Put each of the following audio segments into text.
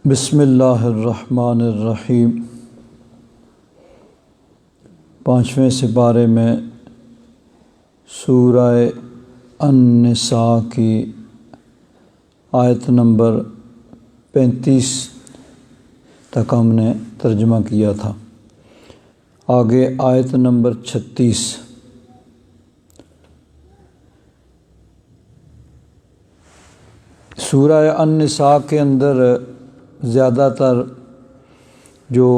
بسم اللہ الرحمن الرحیم۔ 5ویں سپارے میں سورہ النساء کی آیت نمبر 35 تک ہم نے ترجمہ کیا تھا۔ آگے آیت نمبر 36۔ سورہ النساء کے اندر زیادہ تر جو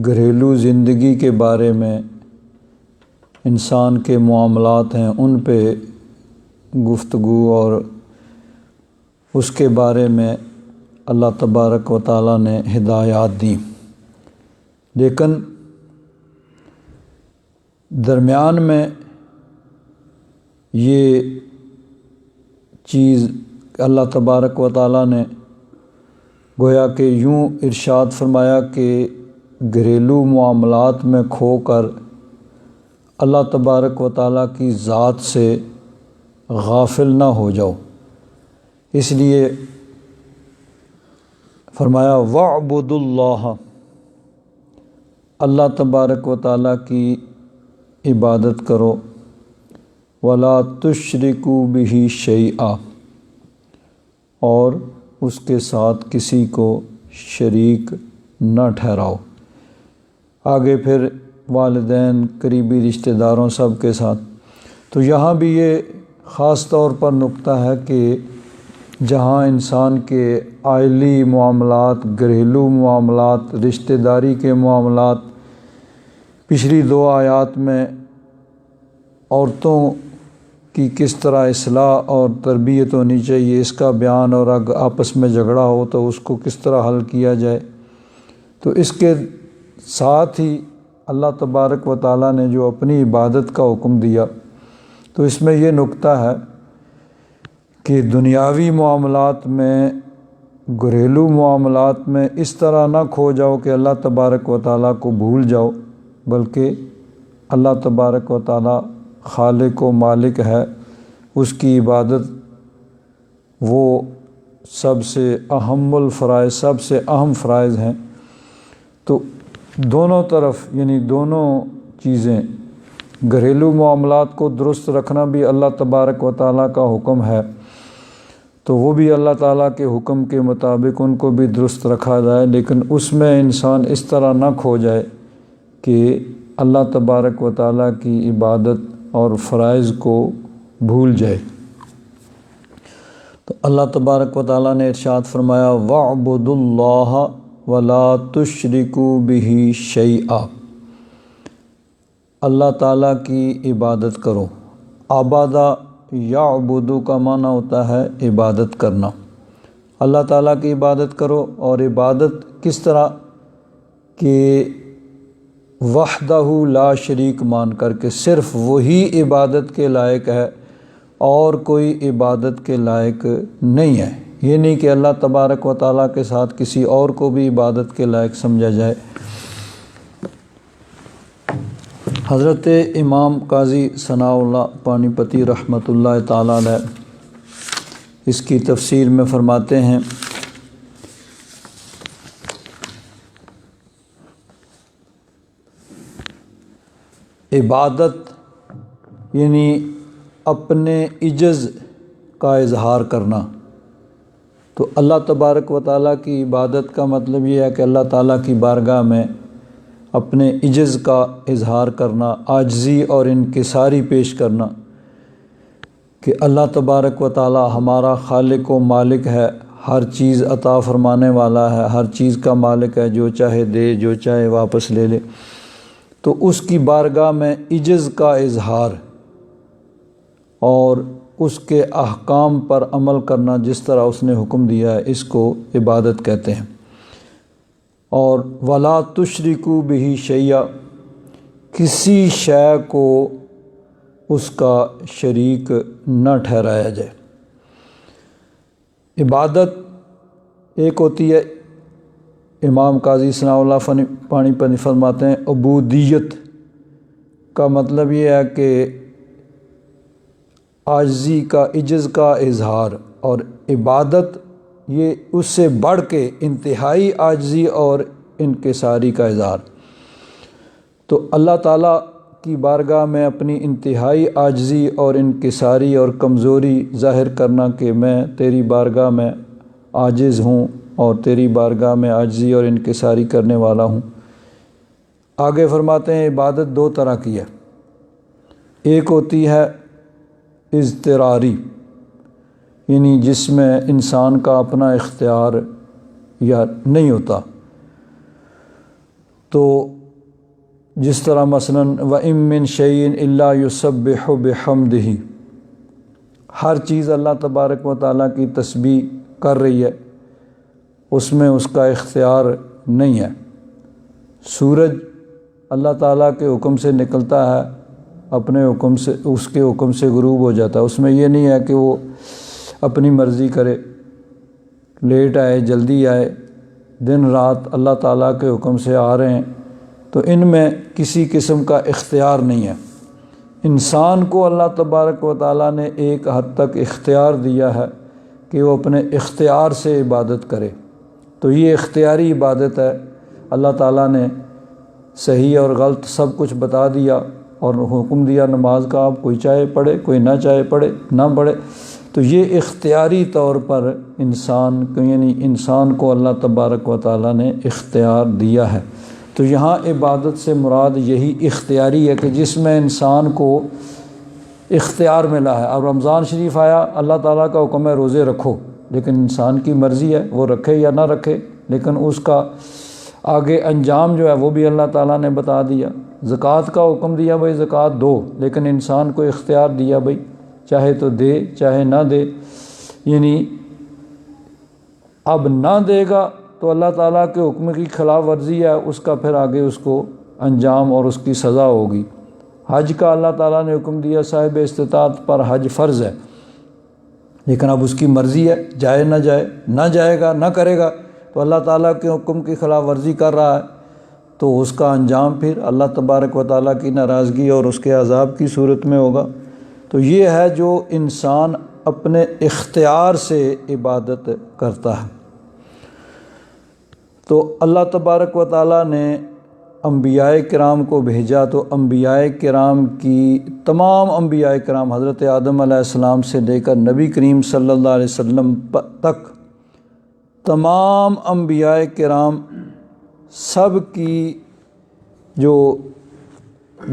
گھریلو زندگی کے بارے میں انسان کے معاملات ہیں ان پہ گفتگو اور اس کے بارے میں اللہ تبارک و تعالیٰ نے ہدایات دی، لیکن درمیان میں یہ چیز اللہ تبارک و تعالیٰ نے گویا کہ یوں ارشاد فرمایا کہ گھریلو معاملات میں کھو کر اللہ تبارک و تعالیٰ کی ذات سے غافل نہ ہو جاؤ۔ اس لیے فرمایا وَاعْبُدُوا اللَّهَ، اللہ تبارک و تعالیٰ کی عبادت کرو، وَلَا تُشْرِكُوا بِهِ شَيْئًا، اور اس کے ساتھ کسی کو شریک نہ ٹھہراؤ۔ آگے پھر والدین، قریبی رشتہ داروں سب کے ساتھ۔ تو یہاں بھی یہ خاص طور پر نکتہ ہے کہ جہاں انسان کے عائلی معاملات، گھریلو معاملات، رشتہ داری کے معاملات، پچھلی 2 آیات میں عورتوں کی کس طرح اصلاح اور تربیت ہونی چاہیے اس کا بیان، اور اگر آپس میں جھگڑا ہو تو اس کو کس طرح حل کیا جائے، تو اس کے ساتھ ہی اللہ تبارک و تعالیٰ نے جو اپنی عبادت کا حکم دیا، تو اس میں یہ نکتہ ہے کہ دنیاوی معاملات میں، گھریلو معاملات میں اس طرح نہ کھو جاؤ کہ اللہ تبارک و تعالیٰ کو بھول جاؤ، بلکہ اللہ تبارک و تعالیٰ خالق و مالک ہے، اس کی عبادت وہ سب سے اہم الفرائض، سب سے اہم فرائض ہیں۔ تو دونوں طرف یعنی دونوں چیزیں، گھریلو معاملات کو درست رکھنا بھی اللہ تبارک و تعالیٰ کا حکم ہے، تو وہ بھی اللہ تعالیٰ کے حکم کے مطابق ان کو بھی درست رکھا جائے، لیکن اس میں انسان اس طرح نہ کھو جائے کہ اللہ تبارک و تعالیٰ کی عبادت اور فرائض کو بھول جائے۔ تو اللہ تبارک و تعالیٰ نے ارشاد فرمایا وَاعْبُدُوا اللَّهَ وَلَا تُشْرِكُوا بِهِ شَيْئًا، اللہ تعالیٰ کی عبادت کرو۔ عبادہ یعبدو کا معنی ہوتا ہے عبادت کرنا۔ اللہ تعالیٰ کی عبادت کرو، اور عبادت کس طرح کہ وحدہ لا شریک مان کر کے صرف وہی عبادت کے لائق ہے اور کوئی عبادت کے لائق نہیں ہے۔ یہ نہیں کہ اللہ تبارک و تعالیٰ کے ساتھ کسی اور کو بھی عبادت کے لائق سمجھا جائے۔ حضرت امام قاضی ثناء اللہ پانی پتی رحمۃ اللہ تعالیٰ علیہ اس کی تفسیر میں فرماتے ہیں عبادت یعنی اپنے عجز کا اظہار کرنا۔ تو اللہ تبارک و تعالیٰ کی عبادت کا مطلب یہ ہے کہ اللہ تعالیٰ کی بارگاہ میں اپنے عجز کا اظہار کرنا، عاجزی اور انکساری پیش کرنا کہ اللہ تبارک و تعالیٰ ہمارا خالق و مالک ہے، ہر چیز عطا فرمانے والا ہے، ہر چیز کا مالک ہے، جو چاہے دے، جو چاہے واپس لے لے۔ تو اس کی بارگاہ میں عجز کا اظہار اور اس کے احکام پر عمل کرنا جس طرح اس نے حکم دیا ہے، اس کو عبادت کہتے ہیں۔ اور وَلَا تُشْرِكُوا بِهِ شَيْئًا، کسی شے کو اس کا شریک نہ ٹھہرایا جائے۔ عبادت ایک ہوتی ہے، امام قاضی ثناء اللہ پانی پتی فرماتے ہیں عبودیت کا مطلب یہ ہے کہ عاجزی کا، عجز کا اظہار، اور عبادت یہ اس سے بڑھ کے انتہائی عاجزی اور انکساری کا اظہار۔ تو اللہ تعالیٰ کی بارگاہ میں اپنی انتہائی عاجزی اور انکساری اور کمزوری ظاہر کرنا کہ میں تیری بارگاہ میں عاجز ہوں اور تیری بارگاہ میں عاجزی اور انکساری کرنے والا ہوں۔ آگے فرماتے ہیں عبادت دو طرح کی ہے، ایک ہوتی ہے اضطراری، یعنی جس میں انسان کا اپنا اختیار یا نہیں ہوتا، تو جس طرح مثلاً وَإِن مِّن شَيْءٍ إِلَّا يُسَبِّحُ بِحَمْدِهِ، ہر چیز اللہ تبارک و تعالیٰ کی تسبیح کر رہی ہے، اس میں اس کا اختیار نہیں ہے۔ سورج اللہ تعالیٰ کے حکم سے نکلتا ہے، اپنے حکم سے، اس کے حکم سے غروب ہو جاتا ہے، اس میں یہ نہیں ہے کہ وہ اپنی مرضی کرے، لیٹ آئے جلدی آئے، دن رات اللہ تعالیٰ کے حکم سے آ رہے ہیں، تو ان میں کسی قسم کا اختیار نہیں ہے۔ انسان کو اللہ تبارک و تعالیٰ نے ایک حد تک اختیار دیا ہے کہ وہ اپنے اختیار سے عبادت کرے، تو یہ اختیاری عبادت ہے۔ اللہ تعالیٰ نے صحیح اور غلط سب کچھ بتا دیا اور حکم دیا نماز کا، آپ کوئی چاہے پڑھے کوئی نہ چاہے پڑھے نہ پڑھے، تو یہ اختیاری طور پر انسان کو، یعنی انسان کو اللہ تبارک و تعالیٰ نے اختیار دیا ہے۔ تو یہاں عبادت سے مراد یہی اختیاری ہے کہ جس میں انسان کو اختیار ملا ہے۔ اب رمضان شریف آیا، اللہ تعالیٰ کا حکم ہے روزے رکھو، لیکن انسان کی مرضی ہے وہ رکھے یا نہ رکھے، لیکن اس کا آگے انجام جو ہے وہ بھی اللہ تعالیٰ نے بتا دیا۔ زکوٰۃ کا حکم دیا بھائی زکوٰۃ دو، لیکن انسان کو اختیار دیا بھائی چاہے تو دے چاہے نہ دے، یعنی اب نہ دے گا تو اللہ تعالیٰ کے حکم کی خلاف ورزی ہے، اس کا پھر آگے اس کو انجام اور اس کی سزا ہوگی۔ حج کا اللہ تعالیٰ نے حکم دیا، صاحب استطاعت پر حج فرض ہے، لیکن اب اس کی مرضی ہے جائے نہ جائے، نہ جائے گا نہ کرے گا تو اللہ تعالیٰ کے حکم کی خلاف ورزی کر رہا ہے، تو اس کا انجام پھر اللہ تبارک و تعالیٰ کی ناراضگی اور اس کے عذاب کی صورت میں ہوگا۔ تو یہ ہے جو انسان اپنے اختیار سے عبادت کرتا ہے۔ تو اللہ تبارک و تعالیٰ نے انبیاء کرام کو بھیجا، تو انبیاء کرام کی، تمام انبیاء کرام حضرت آدم علیہ السلام سے لے کر نبی کریم صلی اللہ علیہ وسلم تک، تمام انبیاء کرام سب کی جو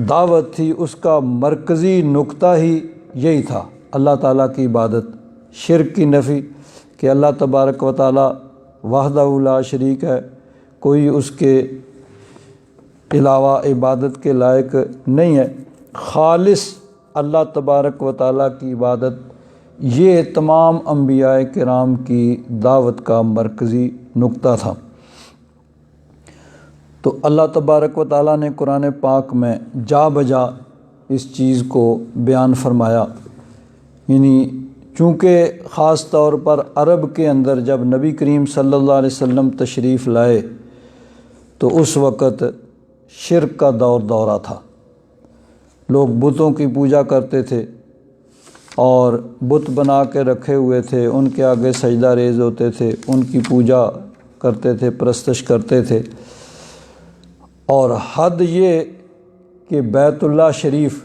دعوت تھی اس کا مرکزی نقطہ ہی یہی تھا، اللہ تعالیٰ کی عبادت، شرک کی نفی، کہ اللہ تبارک و تعالیٰ وحدہ لا شریک ہے، کوئی اس کے علاوہ عبادت کے لائق نہیں ہے، خالص اللہ تبارک و تعالیٰ کی عبادت، یہ تمام انبیاء کرام کی دعوت کا مرکزی نقطہ تھا۔ تو اللہ تبارک و تعالیٰ نے قرآن پاک میں جا بجا اس چیز کو بیان فرمایا، یعنی چونکہ خاص طور پر عرب کے اندر جب نبی کریم صلی اللہ علیہ وسلم تشریف لائے تو اس وقت شرک کا دورہ تھا، لوگ بتوں کی پوجا کرتے تھے اور بت بنا کے رکھے ہوئے تھے، ان کے آگے سجدہ ریز ہوتے تھے، ان کی پوجا کرتے تھے، پرستش کرتے تھے، اور حد یہ کہ بیت اللہ شریف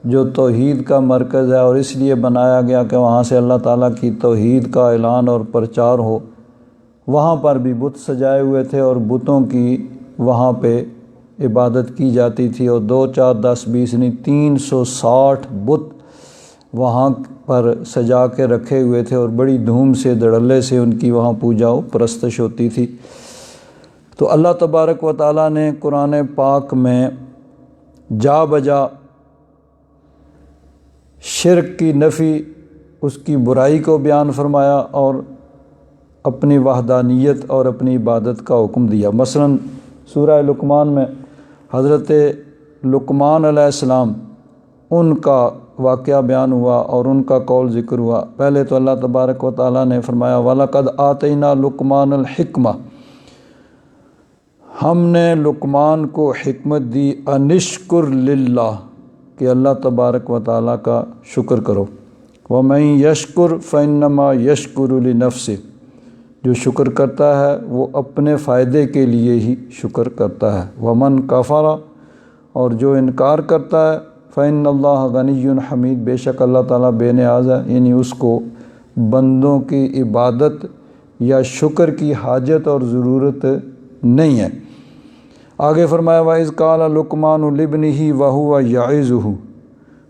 جو توحید کا مرکز ہے اور اس لیے بنایا گیا کہ وہاں سے اللہ تعالیٰ کی توحید کا اعلان اور پرچار ہو، وہاں پر بھی بت سجائے ہوئے تھے اور بتوں کی وہاں پہ عبادت کی جاتی تھی، اور 2 4 10 20 نہیں 360 بت وہاں پر سجا کے رکھے ہوئے تھے اور بڑی دھوم سے دھڑلے سے ان کی وہاں پوجا و پرستش ہوتی تھی۔ تو اللہ تبارک و تعالیٰ نے قرآن پاک میں جا بجا شرک کی نفی، اس کی برائی کو بیان فرمایا اور اپنی وحدانیت اور اپنی عبادت کا حکم دیا۔ مثلاً سورہ لقمان میں حضرت لقمان علیہ السلام، ان کا واقعہ بیان ہوا اور ان کا قول ذکر ہوا۔ پہلے تو اللہ تبارک و تعالیٰ نے فرمایا وَلَقَدْ آتَيْنَا لُقْمَانَ الْحِكْمَةَ، ہم نے لقمان کو حکمت دی، انشکر للہ، کہ اللہ تبارک و تعالیٰ کا شکر کرو، وَمَن يَشْكُرْ فَإِنَّمَا يَشْكُرُ لِنَفْسِهِ، جو شکر کرتا ہے وہ اپنے فائدے کے لیے ہی شکر کرتا ہے۔ ومن کفر، اور جو انکار کرتا ہے، فإن اللہ غنی حمید، بے شک اللہ تعالیٰ بے نیاز ہے، یعنی اس کو بندوں کی عبادت یا شکر کی حاجت اور ضرورت نہیں ہے۔ آگے فرمایا وَإِذْ قَالَ لُقْمَانُ لِابْنِهِ وَهُوَ يَعِظُهُ،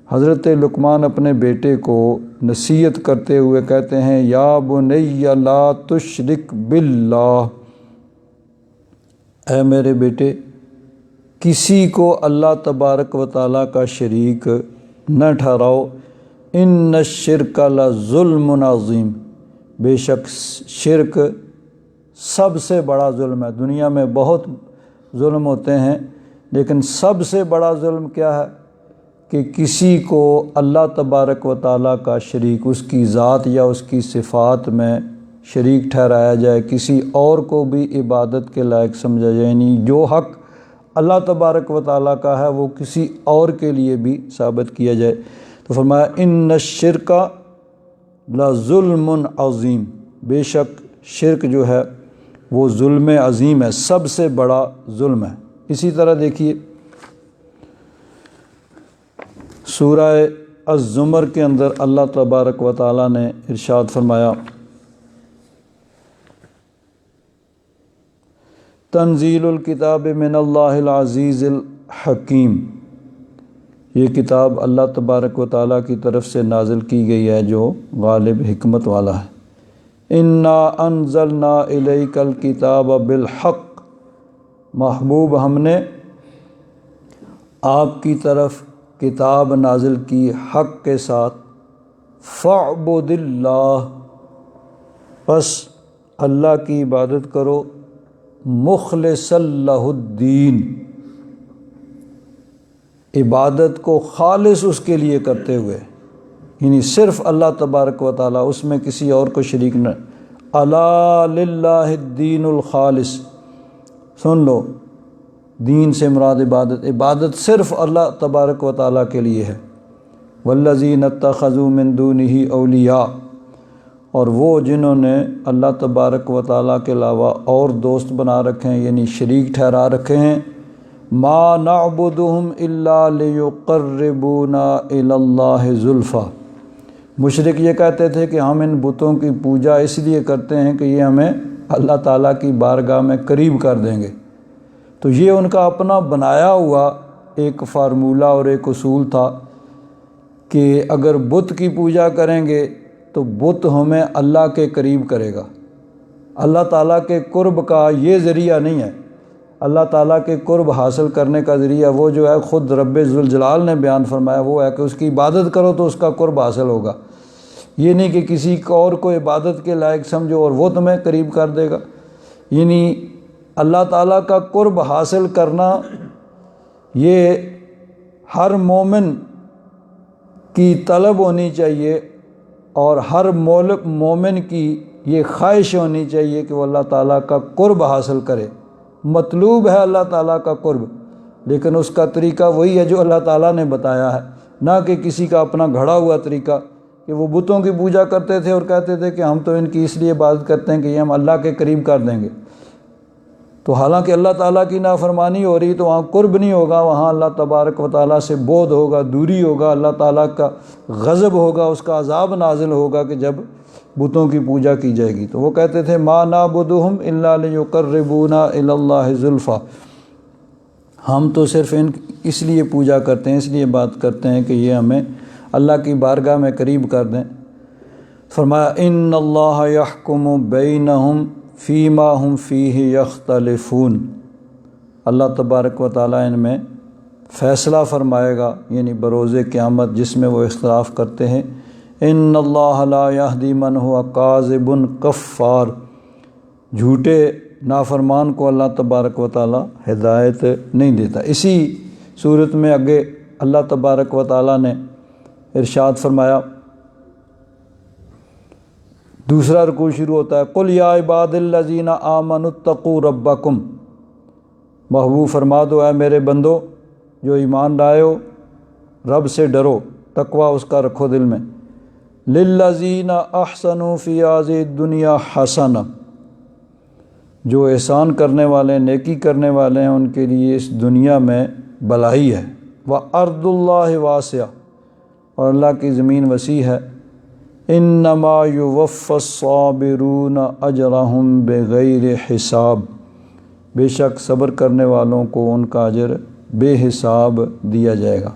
حضرت لقمان اپنے بیٹے کو نصیحت کرتے ہوئے کہتے ہیں یا بنی لا تشرک باللہ، اے میرے بیٹے کسی کو اللہ تبارک و تعالیٰ کا شریک نہ ٹھہراؤ، ان الشرک لظلم عظیم، بے شک شرک سب سے بڑا ظلم ہے۔ دنیا میں بہت ظلم ہوتے ہیں لیکن سب سے بڑا ظلم کیا ہے کہ کسی کو اللہ تبارک و تعالیٰ کا شریک، اس کی ذات یا اس کی صفات میں شریک ٹھہرایا جائے، کسی اور کو بھی عبادت کے لائق سمجھا جائے، یعنی جو حق اللہ تبارک و تعالیٰ کا ہے وہ کسی اور کے لیے بھی ثابت کیا جائے۔ تو فرمایا ان الشرک لظلم عظیم، بے شک شرک جو ہے وہ ظلم عظیم ہے، سب سے بڑا ظلم ہے۔ اسی طرح دیکھیے سورہ الزمر کے اندر اللہ تبارک و تعالیٰ نے ارشاد فرمایا تنزیل الکتاب من اللہ العزیز الحکیم، یہ کتاب اللہ تبارک و تعالیٰ کی طرف سے نازل کی گئی ہے جو غالب حکمت والا ہے۔ انا انزلنا الیک الکتاب بالحق، محبوب ہم نے آپ کی طرف کتاب نازل کی حق کے ساتھ، فاعبد اللہ، پس اللہ کی عبادت کرو، مخلصا لہ الدین، عبادت کو خالص اس کے لیے کرتے ہوئے، یعنی صرف اللہ تبارک و تعالیٰ، اس میں کسی اور کو شریک نہ۔ الا للہ الدین الخالص، سن لو دین سے مراد عبادت، عبادت صرف اللہ تبارک و تعالیٰ کے لیے ہے۔ والذین اتخذوا من دونہ اولیاء، اور وہ جنہوں نے اللہ تبارک و تعالیٰ کے علاوہ اور دوست بنا رکھے ہیں، یعنی شریک ٹھہرا رکھے ہیں، ما نعبدہم الا لیقربونا الی اللہ زلفیٰ، مشرک یہ کہتے تھے کہ ہم ان بتوں کی پوجا اس لیے کرتے ہیں کہ یہ ہمیں اللہ تعالیٰ کی بارگاہ میں قریب کر دیں گے۔ تو یہ ان کا اپنا بنایا ہوا ایک فارمولہ اور ایک اصول تھا کہ اگر بت کی پوجا کریں گے تو بت ہمیں اللہ کے قریب کرے گا، اللہ تعالیٰ کے قرب کا یہ ذریعہ نہیں ہے۔ اللہ تعالیٰ کے قرب حاصل کرنے کا ذریعہ وہ جو ہے خود رب ذوالجلال نے بیان فرمایا، وہ ہے کہ اس کی عبادت کرو تو اس کا قرب حاصل ہوگا، یہ نہیں کہ کسی اور کو عبادت کے لائق سمجھو اور وہ تمہیں قریب کر دے گا۔ یعنی اللہ تعالیٰ کا قرب حاصل کرنا یہ ہر مومن کی طلب ہونی چاہیے، اور ہر مومن کی یہ خواہش ہونی چاہیے کہ وہ اللہ تعالیٰ کا قرب حاصل کرے۔ مطلوب ہے اللہ تعالیٰ کا قرب، لیکن اس کا طریقہ وہی ہے جو اللہ تعالیٰ نے بتایا ہے، نہ کہ کسی کا اپنا گھڑا ہوا طریقہ کہ وہ بتوں کی پوجا کرتے تھے اور کہتے تھے کہ ہم تو ان کی اس لیے عبادت کرتے ہیں کہ یہ ہم اللہ کے قریب کر دیں گے۔ تو حالانکہ اللہ تعالیٰ کی نافرمانی ہو رہی تو وہاں قرب نہیں ہوگا، وہاں اللہ تبارک و تعالیٰ سے بعد ہوگا، دوری ہوگا، اللہ تعالیٰ کا غضب ہوگا، اس کا عذاب نازل ہوگا کہ جب بتوں کی پوجا کی جائے گی۔ تو وہ کہتے تھے ما نعبدہم الا لیقربونا الی اللہ زلفیٰ، ہم تو صرف اس لیے پوجا کرتے ہیں، اس لیے بات کرتے ہیں کہ یہ ہمیں اللہ کی بارگاہ میں قریب کر دیں۔ فرمایا ان اللہ یحکم بینہم فیما ہم فیہ یختلفون، اللہ تبارک و تعالیٰ ان میں فیصلہ فرمائے گا، یعنی بروز قیامت جس میں وہ اختلاف کرتے ہیں۔ ان اللہ لا یہدی من ہوا کاذب کفار، جھوٹے نافرمان کو اللہ تبارک و تعالیٰ ہدایت نہیں دیتا۔ اسی صورت میں آگے اللہ تبارک و تعالیٰ نے ارشاد فرمایا، دوسرا رکوع شروع ہوتا ہے قل یا عباد الذین آمنوا اتقوا ربکم، محبوب فرما دو اے میرے بندو جو ایمان لائے ہو، رب سے ڈرو، تقوی اس کا رکھو دل میں۔ للذین احسنوا فی ہذہ الدنیا حسنہ، جو احسان کرنے والے ہیں، نیکی کرنے والے ہیں، ان کے لیے اس دنیا میں بھلائی ہے۔ وَأَرْضُ اللَّهِ وَاسِعَةٌ، اور اللہ کی زمین وسیع ہے۔ إِنَّمَا يُوَفَّى الصَّابِرُونَ أَجْرَهُمْ بِغَيْرِ حِسَاب، بے شک صبر کرنے والوں کو ان کا اجر بے حساب دیا جائے گا۔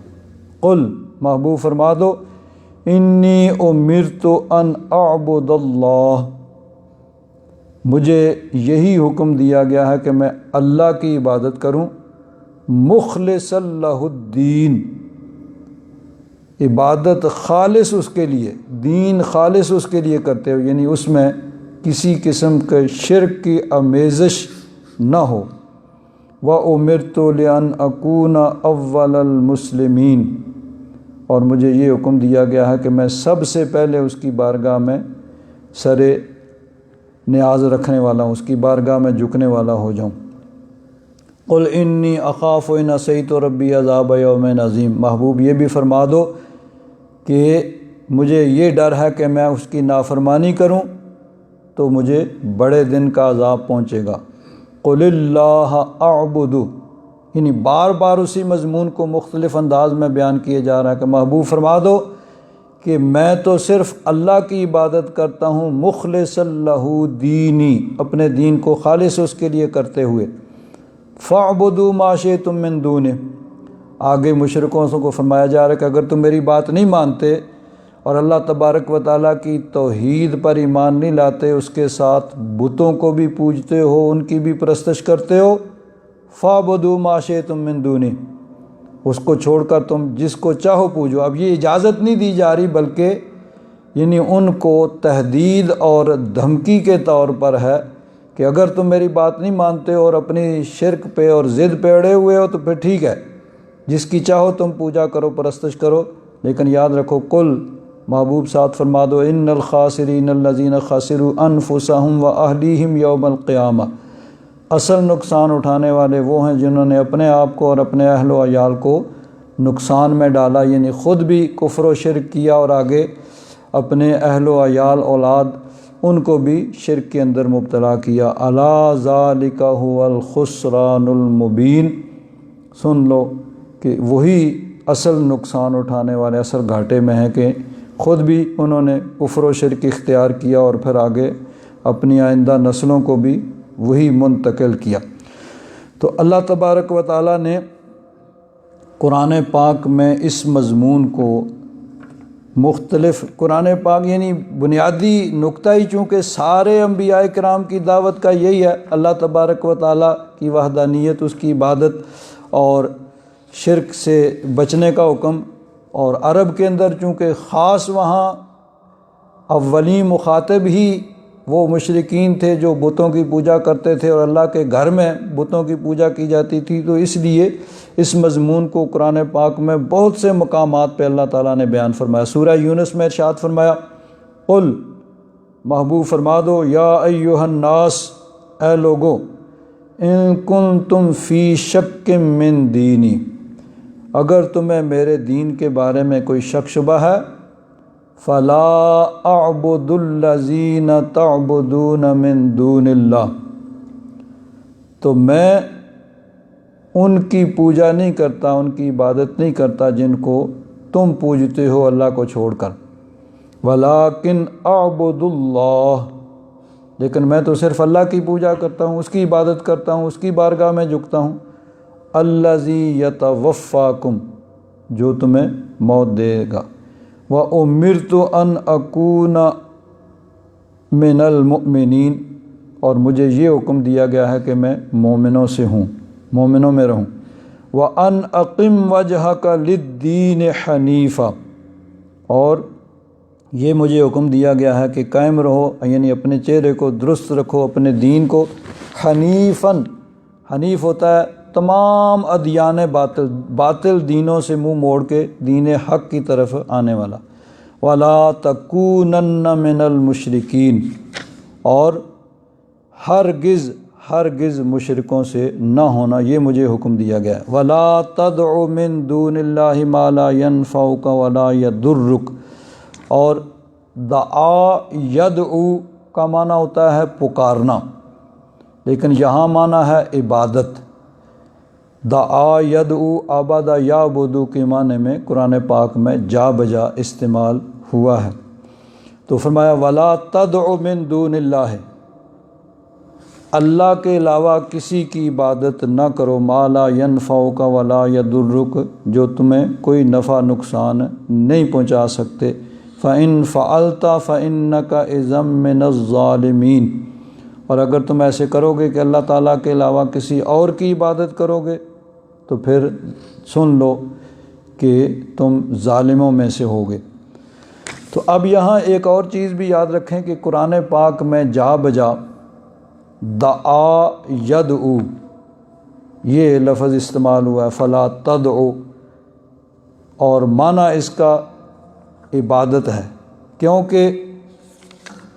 قل، محبوب فرما دو، انی امرت ان اعبد اللہ، مجھے یہی حکم دیا گیا ہے کہ میں اللہ کی عبادت کروں، مخلص لہ الدین، عبادت خالص اس کے لیے، دین خالص اس کے لیے کرتے ہو، یعنی اس میں کسی قسم کے شرک کی آمیزش نہ ہو۔ وَأُمِرْتُ لِأَنْ أَكُونَ أَوَّلَ الْمُسْلِمِينَ، اور مجھے یہ حکم دیا گیا ہے کہ میں سب سے پہلے اس کی بارگاہ میں سر نیاز رکھنے والا ہوں، اس کی بارگاہ میں جھکنے والا ہو جاؤں۔ قُلْ إِنِّي أَخَافُ إِنْ عَصَيْتُ رَبِّي عَذَابَ يَوْمٍ عَظِيمٍ، محبوب یہ بھی فرما دو کہ مجھے یہ ڈر ہے کہ میں اس کی نافرمانی کروں تو مجھے بڑے دن کا عذاب پہنچے گا۔ قُلِ اللَّهَ أَعْبُدُ، یعنی بار بار اسی مضمون کو مختلف انداز میں بیان کیے جا رہا ہے کہ محبوب فرما دو کہ میں تو صرف اللہ کی عبادت کرتا ہوں، مخلص لہ دینی، اپنے دین کو خالص اس کے لیے کرتے ہوئے۔ فَاعْبُدُوا مَا شِئْتُم مِّن دُونِهِ، آگے مشرکوں کو فرمایا جا رہا ہے کہ اگر تم میری بات نہیں مانتے اور اللہ تبارک و تعالیٰ کی توحید پر ایمان نہیں لاتے، اس کے ساتھ بتوں کو بھی پوجتے ہو، ان کی بھی پرستش کرتے ہو، فَاعْبُدُوا مَا شِئْتُم مِّن دُونِهِ، اس کو چھوڑ کر تم جس کو چاہو پوجو۔ اب یہ اجازت نہیں دی جا رہی، بلکہ یعنی ان کو تہدید اور دھمکی کے طور پر ہے کہ اگر تم میری بات نہیں مانتے اور اپنی شرک پہ اور ضد پہ اڑے ہوئے ہو تو پھر ٹھیک ہے، جس کی چاہو تم پوجا کرو، پرستش کرو، لیکن یاد رکھو، کل محبوب ساتھ فرما دو، ان الخاسرین الذین خسروا انفسهم واہلیہم یوم القیامہ، اصل نقصان اٹھانے والے وہ ہیں جنہوں نے اپنے آپ کو اور اپنے اہل و عیال کو نقصان میں ڈالا، یعنی خود بھی کفر و شرک کیا اور آگے اپنے اہل و عیال اولاد ان کو بھی شرک کے اندر مبتلا کیا۔ الا ذالک هو الخسران المبین، سن لو کہ وہی اصل نقصان اٹھانے والے اصل گھاٹے میں ہیں کہ خود بھی انہوں نے کفر و شرک اختیار کیا اور پھر آگے اپنی آئندہ نسلوں کو بھی وہی منتقل کیا۔ تو اللہ تبارک و تعالیٰ نے قرآن پاک میں اس مضمون کو مختلف، قرآن پاک یعنی بنیادی نقطہ ہی چونکہ سارے انبیاء کرام کی دعوت کا یہی ہے، اللہ تبارک و تعالیٰ کی وحدانیت، اس کی عبادت اور شرک سے بچنے کا حکم، اور عرب کے اندر چونکہ خاص وہاں اولین مخاطب ہی وہ مشرکین تھے جو بتوں کی پوجا کرتے تھے اور اللہ کے گھر میں بتوں کی پوجا کی جاتی تھی، تو اس لیے اس مضمون کو قرآن پاک میں بہت سے مقامات پہ اللہ تعالیٰ نے بیان فرمایا۔ سورہ یونس میں ارشاد فرمایا، قل، محبوب فرما دو، یا ایہا الناس، اے لوگو، ان کنتم فی شک من دینی، اگر تمہیں میرے دین کے بارے میں کوئی شک شبہ ہے، فلا اعبد الذین تعبدون من دون اللہ، تو میں ان کی پوجا نہیں کرتا، ان کی عبادت نہیں کرتا جن کو تم پوجتے ہو اللہ کو چھوڑ کر، ولیکن اعبد اللہ، لیکن میں تو صرف اللہ کی پوجا کرتا ہوں، اس کی عبادت کرتا ہوں، اس کی بارگاہ میں جھکتا ہوں، الذی یتوفاکم، جو تمہیں موت دے گا، وَأُمِرْتُ أَنْ أَكُونَ مِنَ الْمُؤْمِنِينَ، اور مجھے یہ حکم دیا گیا ہے کہ میں مومنوں سے ہوں، مومنوں میں رہوں، وَأَنْ أَقِمْ وَجْهَكَ لِلدِّينِ حَنِيفًا، اور یہ مجھے حکم دیا گیا ہے کہ قائم رہو، یعنی اپنے چہرے کو درست رکھو، اپنے دین کو، حنیفاً، حنیف ہوتا ہے تمام ادیان باطل دینوں سے منہ موڑ کے دین حق کی طرف آنے والا، وَلَا تَكُونَنَّ مِنَ الْمُشْرِكِينَ، اور ہرگز مشرکوں سے نہ ہونا، یہ مجھے حکم دیا گیا ہے۔ وَلَا تَدْعُ مِن دُونِ اللَّهِ مَا لَا يَنفَعُكَ وَلَا يَضُرُّكَ، اور دعا یدعو کا معنی ہوتا ہے پکارنا، لیکن یہاں معنی ہے عبادت۔ دعا یدعو عبد یعبدو کے معنی میں قرآن پاک میں جا بجا استعمال ہوا ہے۔ تو فرمایا ولا تدع من دون اللہ، اللہ کے علاوہ کسی کی عبادت نہ کرو، ما لا ینفعک ولا یضرک، جو تمہیں کوئی نفع نقصان نہیں پہنچا سکتے۔ فإن فعلت فإنک اذا من الظالمین، اور اگر تم ایسے کرو گے کہ اللہ تعالیٰ کے علاوہ کسی اور کی عبادت کرو گے تو پھر سن لو کہ تم ظالموں میں سے ہوگے۔ تو اب یہاں ایک اور چیز بھی یاد رکھیں کہ قرآن پاک میں جا بجا دعا یدعو یہ لفظ استعمال ہوا ہے، فلا تدعو، اور معنی اس کا عبادت ہے، کیونکہ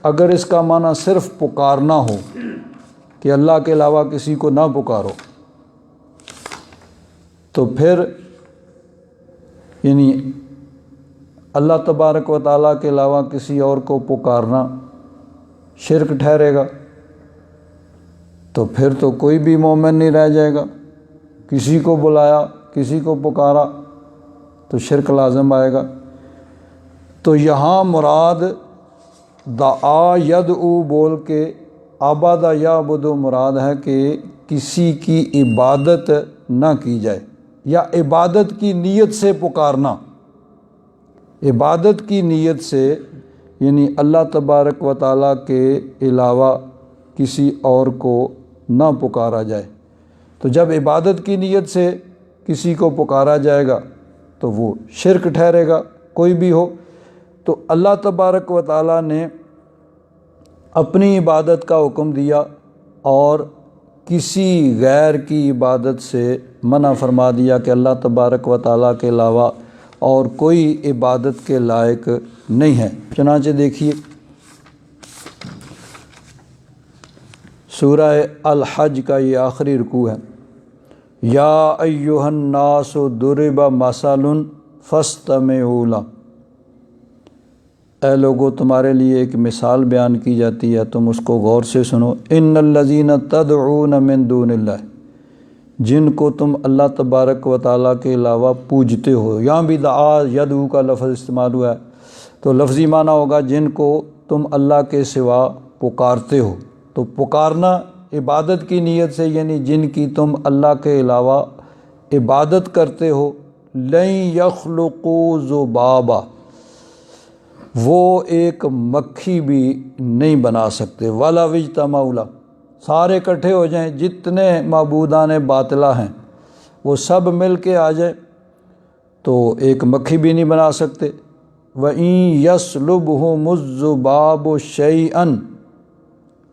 اگر اس کا معنی صرف پکارنا ہو کہ اللہ کے علاوہ کسی کو نہ پکارو، تو پھر یعنی اللہ تبارک و تعالیٰ کے علاوہ کسی اور کو پکارنا شرک ٹھہرے گا، تو پھر تو کوئی بھی مومن نہیں رہ جائے گا۔ کسی کو بلایا، کسی کو پکارا تو شرک لازم آئے گا۔ تو یہاں مراد دعا یدعو بول کے عبد یعبد مراد ہے کہ کسی کی عبادت نہ کی جائے، یا عبادت کی نیت سے پکارنا، عبادت کی نیت سے یعنی اللہ تبارک و تعالیٰ کے علاوہ کسی اور کو نہ پکارا جائے۔ تو جب عبادت کی نیت سے کسی کو پکارا جائے گا تو وہ شرک ٹھہرے گا، کوئی بھی ہو۔ تو اللہ تبارک و تعالیٰ نے اپنی عبادت کا حکم دیا اور کسی غیر کی عبادت سے منع فرما دیا کہ اللہ تبارک و تعالیٰ کے علاوہ اور کوئی عبادت کے لائق نہیں ہے۔ چنانچہ دیکھیے سورہ الحج کا یہ آخری رکوع ہے، یا ایھا الناس ضرب مثل فاستمعوا لہ، اے لوگو تمہارے لیے ایک مثال بیان کی جاتی ہے، تم اس کو غور سے سنو۔ ان الذین تدعون من دون اللہ، جن کو تم اللہ تبارک و تعالیٰ کے علاوہ پوجتے ہو، یہاں بھی دعا یدعو کا لفظ استعمال ہوا ہے، تو لفظی معنی ہوگا جن کو تم اللہ کے سوا پکارتے ہو۔ تو پکارنا عبادت کی نیت سے، یعنی جن کی تم اللہ کے علاوہ عبادت کرتے ہو، لن یخلقوا ذبابا، وہ ایک مکھی بھی نہیں بنا سکتے، ولا اجتمعوا لہ، سارے اکٹھے ہو جائیں، جتنے معبودان باطلہ ہیں وہ سب مل کے آ جائیں تو ایک مکھی بھی نہیں بنا سکتے۔ وَإِن يَسْلُبْهُمُ الذُّبَابُ شَيْئًا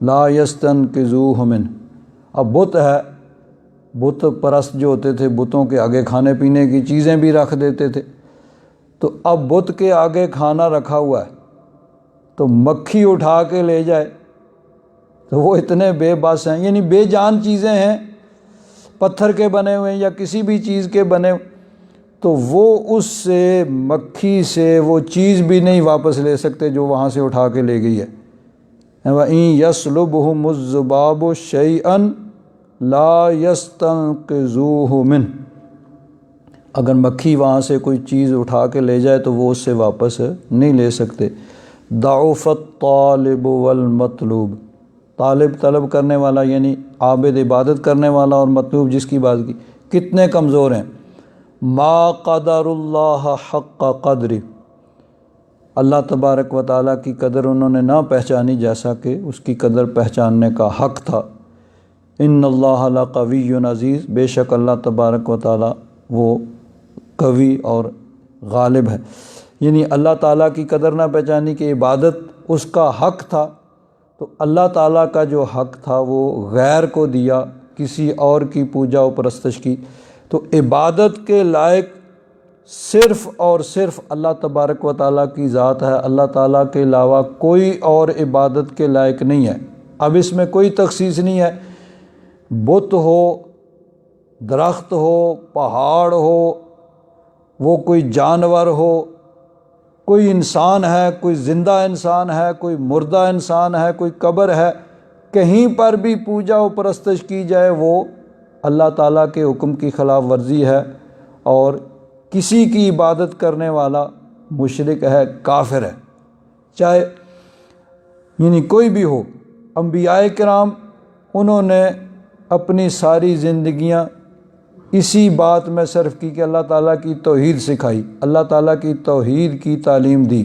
لَا يَسْتَنْقِذُوهُ مِنْهُ، اب بت ہے، بت پرست جو ہوتے تھے بتوں کے آگے کھانے پینے کی چیزیں بھی رکھ دیتے تھے، تو اب بت کے آگے کھانا رکھا ہوا ہے تو مکھی اٹھا کے لے جائے تو وہ اتنے بے بس ہیں، یعنی بے جان چیزیں ہیں، پتھر کے بنے ہوئے ہیں یا کسی بھی چیز کے بنے ہوئے، تو وہ اس سے مکھی سے وہ چیز بھی نہیں واپس لے سکتے جو وہاں سے اٹھا کے لے گئی ہے۔ وَإِن يَسْلُبْهُمُ الذُّبَابُ شَيْئًا لَا يَسْتَنْقِذُوهُ مِنْهُ، اگر مکھی وہاں سے کوئی چیز اٹھا کے لے جائے تو وہ اس سے واپس نہیں لے سکتے۔ ضعف الطالب والمطلوب، طالب طلب کرنے والا یعنی عابد عبادت کرنے والا، اور مطلوب جس کی بات کی، کتنے کمزور ہیں۔ ما قدر اللہ حق قدر، اللہ تبارک و تعالیٰ کی قدر انہوں نے نہ پہچانی جیسا کہ اس کی قدر پہچاننے کا حق تھا۔ ان اللہ لقوی عزیز، بے شک اللہ تبارک و تعالیٰ وہ قوی اور غالب ہے، یعنی اللہ تعالیٰ کی قدر نہ پہچانی کہ عبادت اس کا حق تھا، تو اللہ تعالیٰ کا جو حق تھا وہ غیر کو دیا، کسی اور کی پوجا و پرستش کی۔ تو عبادت کے لائق صرف اور صرف اللہ تبارک و تعالیٰ کی ذات ہے، اللہ تعالیٰ کے علاوہ کوئی اور عبادت کے لائق نہیں ہے۔ اب اس میں کوئی تخصیص نہیں ہے، بت ہو، درخت ہو، پہاڑ ہو، وہ کوئی جانور ہو، کوئی انسان ہے، کوئی زندہ انسان ہے، کوئی مردہ انسان ہے، کوئی قبر ہے، کہیں پر بھی پوجا و پرستش کی جائے وہ اللہ تعالیٰ کے حکم کی خلاف ورزی ہے، اور کسی کی عبادت کرنے والا مشرک ہے، کافر ہے، چاہے یعنی کوئی بھی ہو۔ انبیاء کرام انہوں نے اپنی ساری زندگیاں اسی بات میں صرف کی کہ اللہ تعالیٰ کی توحید سکھائی، اللہ تعالیٰ کی توحید کی تعلیم دی۔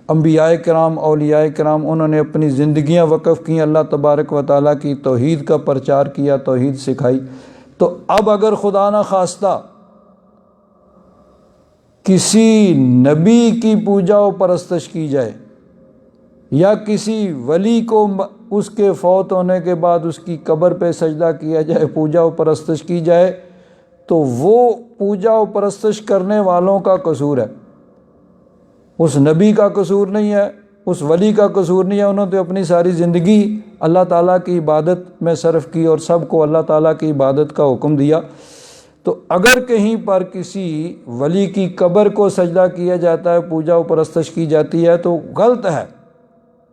انبیاء کرام، اولیاء کرام، انہوں نے اپنی زندگیاں وقف کیں، اللہ تبارک و تعالیٰ کی توحید کا پرچار کیا، توحید سکھائی۔ تو اب اگر خدا نہ خواستہ کسی نبی کی پوجا و پرستش کی جائے، یا کسی ولی کو اس کے فوت ہونے کے بعد اس کی قبر پہ سجدہ کیا جائے، پوجا و پرستش کی جائے، تو وہ پوجا و پرستش کرنے والوں کا قصور ہے، اس نبی کا قصور نہیں ہے، اس ولی کا قصور نہیں ہے۔ انہوں نے اپنی ساری زندگی اللہ تعالیٰ کی عبادت میں صرف کی اور سب کو اللہ تعالیٰ کی عبادت کا حکم دیا۔ تو اگر کہیں پر کسی ولی کی قبر کو سجدہ کیا جاتا ہے، پوجا و پرستش کی جاتی ہے، تو غلط ہے،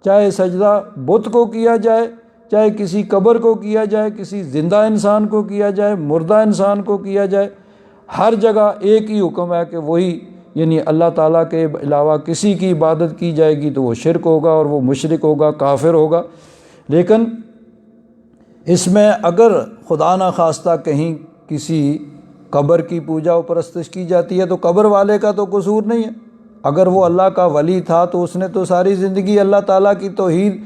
چاہے سجدہ بت کو کیا جائے، چاہے کسی قبر کو کیا جائے، کسی زندہ انسان کو کیا جائے، مردہ انسان کو کیا جائے، ہر جگہ ایک ہی حکم ہے کہ وہی یعنی اللہ تعالیٰ کے علاوہ کسی کی عبادت کی جائے گی تو وہ شرک ہوگا اور وہ مشرک ہوگا، کافر ہوگا۔ لیکن اس میں اگر خدا نہ خواستہ کہیں کسی قبر کی پوجا و پرستش کی جاتی ہے تو قبر والے کا تو قصور نہیں ہے۔ اگر وہ اللہ کا ولی تھا تو اس نے تو ساری زندگی اللہ تعالیٰ کی توحید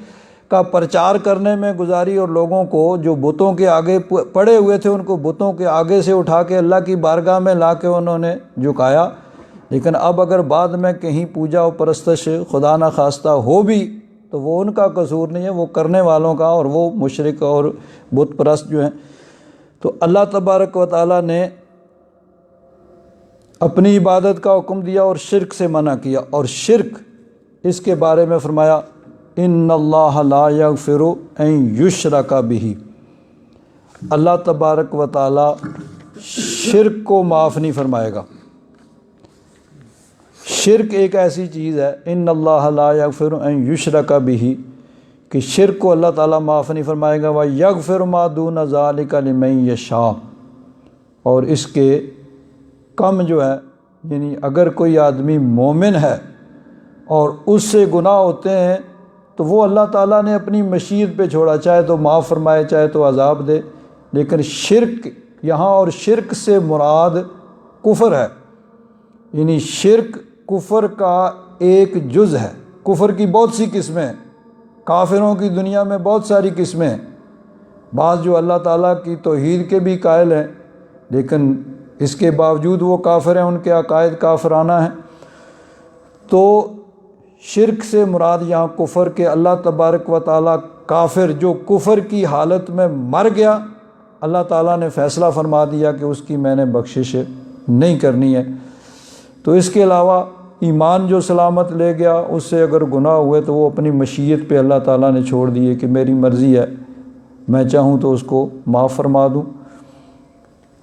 کا پرچار کرنے میں گزاری، اور لوگوں کو جو بتوں کے آگے پڑے ہوئے تھے ان کو بتوں کے آگے سے اٹھا کے اللہ کی بارگاہ میں لا کے انہوں نے جھکایا۔ لیکن اب اگر بعد میں کہیں پوجا و پرستش خدا نہ خواستہ ہو بھی تو وہ ان کا قصور نہیں ہے، وہ کرنے والوں کا، اور وہ مشرک اور بت پرست جو ہیں۔ تو اللہ تبارک و تعالیٰ نے اپنی عبادت کا حکم دیا اور شرک سے منع کیا، اور شرک اس کے بارے میں فرمایا ان اللہ لا یغفر ان یشرک بہ، اللہ تبارک و تعالیٰ شرک کو معاف نہیں فرمائے گا۔ شرک ایک ایسی چیز ہے، ان اللہ لا یغفر ان یشرک بہ، کہ شرک کو اللہ تعالیٰ معاف نہیں فرمائے گا، وَیَغْفِرُ مَا دُونَ ذَلِکَ لِمَن یشاء، اور اس کے کم جو ہے یعنی اگر کوئی آدمی مومن ہے اور اس سے گناہ ہوتے ہیں تو وہ اللہ تعالیٰ نے اپنی مشیت پہ چھوڑا، چاہے تو معاف فرمائے چاہے تو عذاب دے۔ لیکن شرک یہاں، اور شرک سے مراد کفر ہے، یعنی شرک کفر کا ایک جز ہے۔ کفر کی بہت سی قسمیں ہیں، کافروں کی دنیا میں بہت ساری قسمیں ہیں، بعض جو اللہ تعالیٰ کی توحید کے بھی قائل ہیں لیکن اس کے باوجود وہ کافر ہیں، ان کے عقائد کافرانہ ہیں۔ تو شرک سے مراد یہاں کفر کے، اللہ تبارک و تعالیٰ کافر جو کفر کی حالت میں مر گیا، اللہ تعالیٰ نے فیصلہ فرما دیا کہ اس کی میں نے بخشش نہیں کرنی ہے۔ تو اس کے علاوہ ایمان جو سلامت لے گیا، اس سے اگر گناہ ہوئے تو وہ اپنی مشیت پہ اللہ تعالیٰ نے چھوڑ دیے کہ میری مرضی ہے، میں چاہوں تو اس کو معاف فرما دوں۔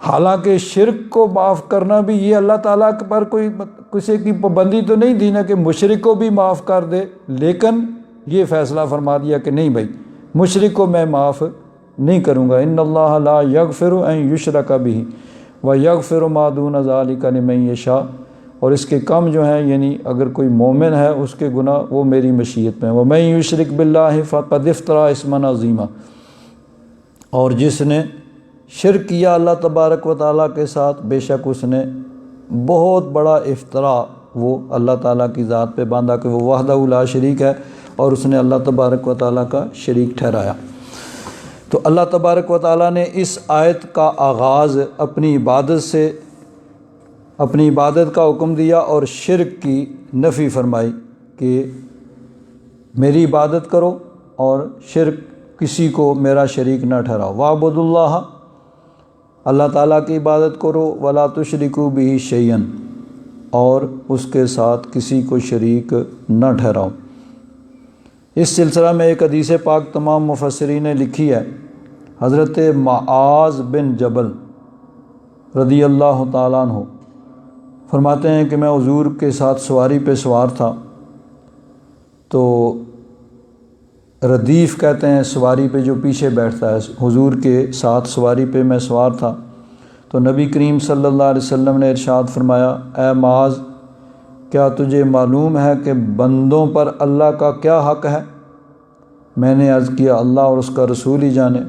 حالانکہ شرک کو معاف کرنا بھی یہ اللہ تعالیٰ پر کوئی کسی کی پابندی تو نہیں دی نا کہ مشرک کو بھی معاف کر دے، لیکن یہ فیصلہ فرما دیا کہ نہیں بھائی مشرک کو میں معاف نہیں کروں گا۔ ان اللہ لا یغفر ان یشرک بہ ویغفر ما دون ذلک لمن یشاء، اور اس کے کم جو ہیں یعنی اگر کوئی مومن ہے اس کے گناہ وہ میری مشیت میں۔ ومن یشرک باللہ فقد افترى اسما عظیما، اور جس نے شرک کیا اللہ تبارک و تعالیٰ کے ساتھ، بے شک اس نے بہت بڑا افطرا وہ اللہ تعالیٰ کی ذات پہ باندھا کہ وہ وحدہ لا شریک ہے، اور اس نے اللہ تبارک و تعالیٰ کا شریک ٹھہرایا۔ تو اللہ تبارک و تعالیٰ نے اس آیت کا آغاز اپنی عبادت سے، اپنی عبادت کا حکم دیا اور شرک کی نفی فرمائی کہ میری عبادت کرو اور شرک کسی کو میرا شریک نہ ٹھہراؤ۔ وَاعْبُدُوا اللَّهَ، اللہ تعالیٰ کی عبادت کرو، وَلَا تُشْرِكُوا بِهِ شَيْئًا، اور اس کے ساتھ کسی کو شریک نہ ٹھہراؤ۔ اس سلسلہ میں ایک حدیث پاک تمام مفسرین نے لکھی ہے۔ حضرت معاذ بن جبل رضی اللہ تعالیٰ عنہ فرماتے ہیں کہ میں حضور کے ساتھ سواری پہ سوار تھا، تو ردیف کہتے ہیں سواری پہ جو پیچھے بیٹھتا ہے، حضور کے ساتھ سواری پہ میں سوار تھا تو نبی کریم صلی اللہ علیہ وسلم نے ارشاد فرمایا، اے معاذ، کیا تجھے معلوم ہے کہ بندوں پر اللہ کا کیا حق ہے؟ میں نے عرض کیا اللہ اور اس کا رسول ہی جانے۔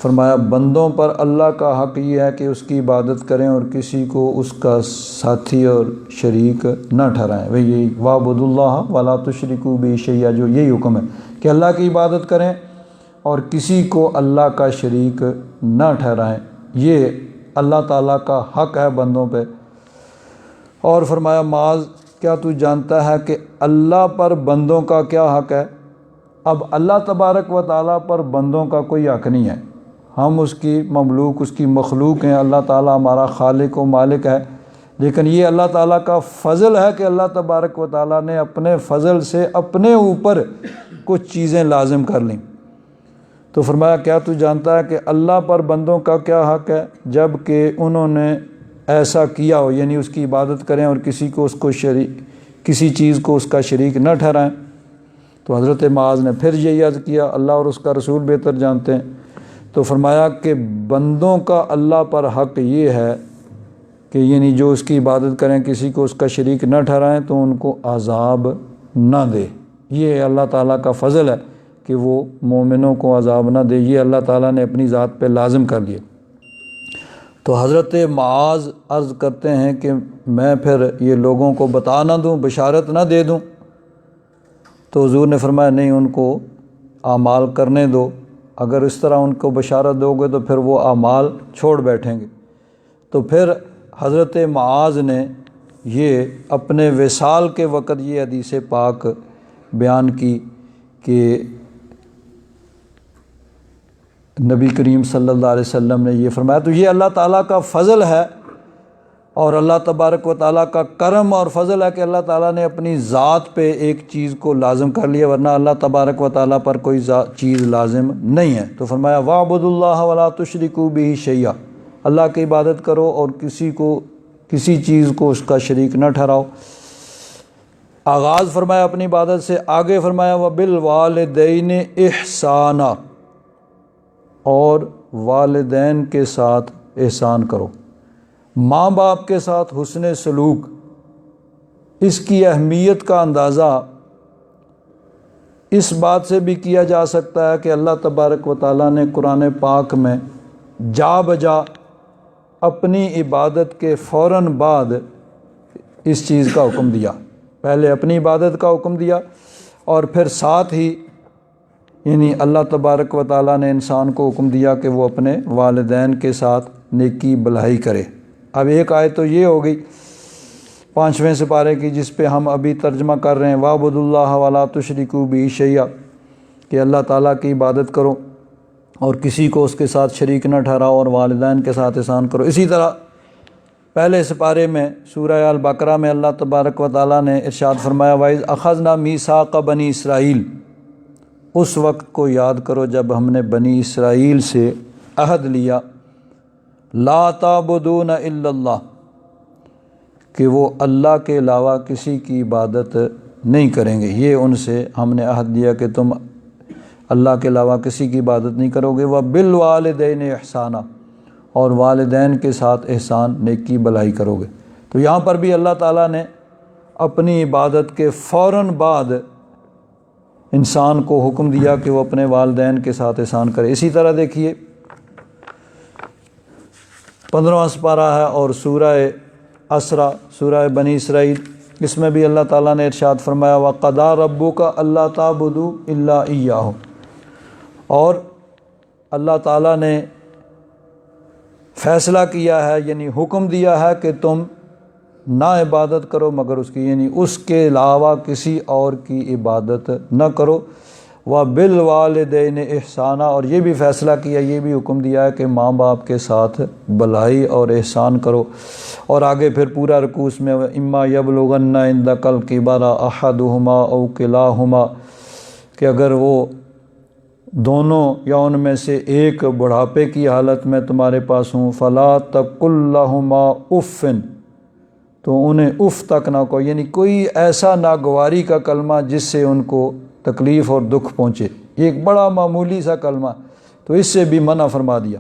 فرمایا بندوں پر اللہ کا حق یہ ہے کہ اس کی عبادت کریں اور کسی کو اس کا ساتھی اور شریک نہ ٹھہرائیں۔ وہی یہی وَاعْبُدُوا اللَّهَ وَلَا تُشْرِكُوا بِهِ شَيْئًا، جو یہی حکم ہے کہ اللہ کی عبادت کریں اور کسی کو اللہ کا شریک نہ ٹھہرائیں۔ یہ اللہ تعالیٰ کا حق ہے بندوں پہ۔ اور فرمایا معاذ، کیا تو جانتا ہے کہ اللہ پر بندوں کا کیا حق ہے؟ اب اللہ تبارک و تعالیٰ پر بندوں کا کوئی حق نہیں ہے، ہم اس کی مملوک، اس کی مخلوق ہیں، اللہ تعالیٰ ہمارا خالق و مالک ہے، لیکن یہ اللہ تعالیٰ کا فضل ہے کہ اللہ تبارک و تعالیٰ نے اپنے فضل سے اپنے اوپر کچھ چیزیں لازم کر لیں۔ تو فرمایا کیا تو جانتا ہے کہ اللہ پر بندوں کا کیا حق ہے جب کہ انہوں نے ایسا کیا ہو، یعنی اس کی عبادت کریں اور کسی چیز کو اس کا شریک نہ ٹھہرائیں۔ تو حضرت معاذ نے پھر یہی عرض کیا اللہ اور اس کا رسول بہتر جانتے ہیں۔ تو فرمایا کہ بندوں کا اللہ پر حق یہ ہے کہ یعنی جو اس کی عبادت کریں کسی کو اس کا شریک نہ ٹھہرائیں تو ان کو عذاب نہ دے۔ یہ اللہ تعالیٰ کا فضل ہے کہ وہ مومنوں کو عذاب نہ دے، یہ اللہ تعالیٰ نے اپنی ذات پہ لازم کر لیے۔ تو حضرت معاذ عرض کرتے ہیں کہ میں پھر یہ لوگوں کو بتا نہ دوں، بشارت نہ دے دوں؟ تو حضور نے فرمایا نہیں، ان کو اعمال کرنے دو، اگر اس طرح ان کو بشارت دو گے تو پھر وہ اعمال چھوڑ بیٹھیں گے۔ تو پھر حضرت معاذ نے یہ اپنے وصال کے وقت یہ حدیث پاک بیان کی کہ نبی کریم صلی اللہ علیہ وسلم نے یہ فرمایا۔ تو یہ اللہ تعالیٰ کا فضل ہے اور اللہ تبارک و تعالیٰ کا کرم اور فضل ہے کہ اللہ تعالیٰ نے اپنی ذات پہ ایک چیز کو لازم کر لیا، ورنہ اللہ تبارک و تعالیٰ پر کوئی چیز لازم نہیں ہے۔ تو فرمایا وَاعْبُدُوا اللَّهَ وَلَا تُشْرِكُوا بِهِ شَيْئًا، اللہ کی عبادت کرو اور کسی چیز کو اس کا شریک نہ ٹھہراؤ۔ آغاز فرمایا اپنی عبادت سے، آگے فرمایا وَبِالْوَالِدَيْنِ إِحْسَانًا، اور والدین کے ساتھ احسان کرو، ماں باپ کے ساتھ حسن سلوک۔ اس کی اہمیت کا اندازہ اس بات سے بھی کیا جا سکتا ہے کہ اللہ تبارک و تعالیٰ نے قرآن پاک میں جا بجا اپنی عبادت کے فوراً بعد اس چیز کا حکم دیا، پہلے اپنی عبادت کا حکم دیا اور پھر ساتھ ہی یعنی اللہ تبارک و تعالیٰ نے انسان کو حکم دیا کہ وہ اپنے والدین کے ساتھ نیکی بھلائی کرے۔ اب ایک آیت تو یہ ہو گئی 5ویں سپارے کی جس پہ ہم ابھی ترجمہ کر رہے ہیں، وَاعْبُدُوا اللَّهَ وَلَا تُشْرِكُوا بِهِ شَيْئًا، کہ اللہ تعالیٰ کی عبادت کرو اور کسی کو اس کے ساتھ شریک نہ ٹھہراؤ اور والدین کے ساتھ احسان کرو۔ اسی طرح پہلے سپارے میں سورہ البقرہ میں اللہ تبارک و تعالیٰ نے ارشاد فرمایا وَإِذْ أَخَذْنَا مِيثَاقَ بَنِي إِسْرَائِيلَ، اس وقت کو یاد کرو جب ہم نے بنی اسرائیل سے عہد لیا، لا تعبدون الا اللہ، کہ وہ اللہ کے علاوہ کسی کی عبادت نہیں کریں گے۔ یہ ان سے ہم نے عہد دیا کہ تم اللہ کے علاوہ کسی کی عبادت نہیں کرو گے۔ وَبِالْوَالِدَيْنِ إِحْسَانًا، اور والدین کے ساتھ احسان نیکی بھلائی کرو گے۔ تو یہاں پر بھی اللہ تعالیٰ نے اپنی عبادت کے فوراً بعد انسان کو حکم دیا کہ وہ اپنے والدین کے ساتھ احسان کرے۔ اسی طرح دیکھیے 15واں سپارہ ہے اور سورہ اسرا، سورہ بنی اسرائیل، اس میں بھی اللہ تعالیٰ نے ارشاد فرمایا وَقَضَىٰ رَبُّكَ أَلَّا تَعْبُدُوا إِلَّا إِيَّاهُ، اور اللہ تعالیٰ نے فیصلہ کیا ہے یعنی حکم دیا ہے کہ تم نہ عبادت کرو مگر اس کی، یعنی اس کے علاوہ کسی اور کی عبادت نہ کرو۔ وَبِالْوَالِدَيْنِ إِحْسَانًا، اور یہ بھی فیصلہ کیا، یہ بھی حکم دیا ہے کہ ماں باپ کے ساتھ بھلائی اور احسان کرو۔ اور آگے پھر پورا رکوع اس میں اِمَّا يَبْلُغَنَّ عِندَكَ الْكِبَرَ أَحَدُهُمَا أَوْ كِلَاهُمَا، کہ اگر وہ دونوں یا ان میں سے ایک بڑھاپے کی حالت میں تمہارے پاس ہوں، فَلَا تَقُلْ لَهُمَا أُفٍّ، تو انہیں اف تک نہ کہو، یعنی کوئی ایسا ناگواری کا کلمہ جس سے ان کو تکلیف اور دکھ پہنچے، یہ ایک بڑا معمولی سا کلمہ، تو اس سے بھی منع فرما دیا۔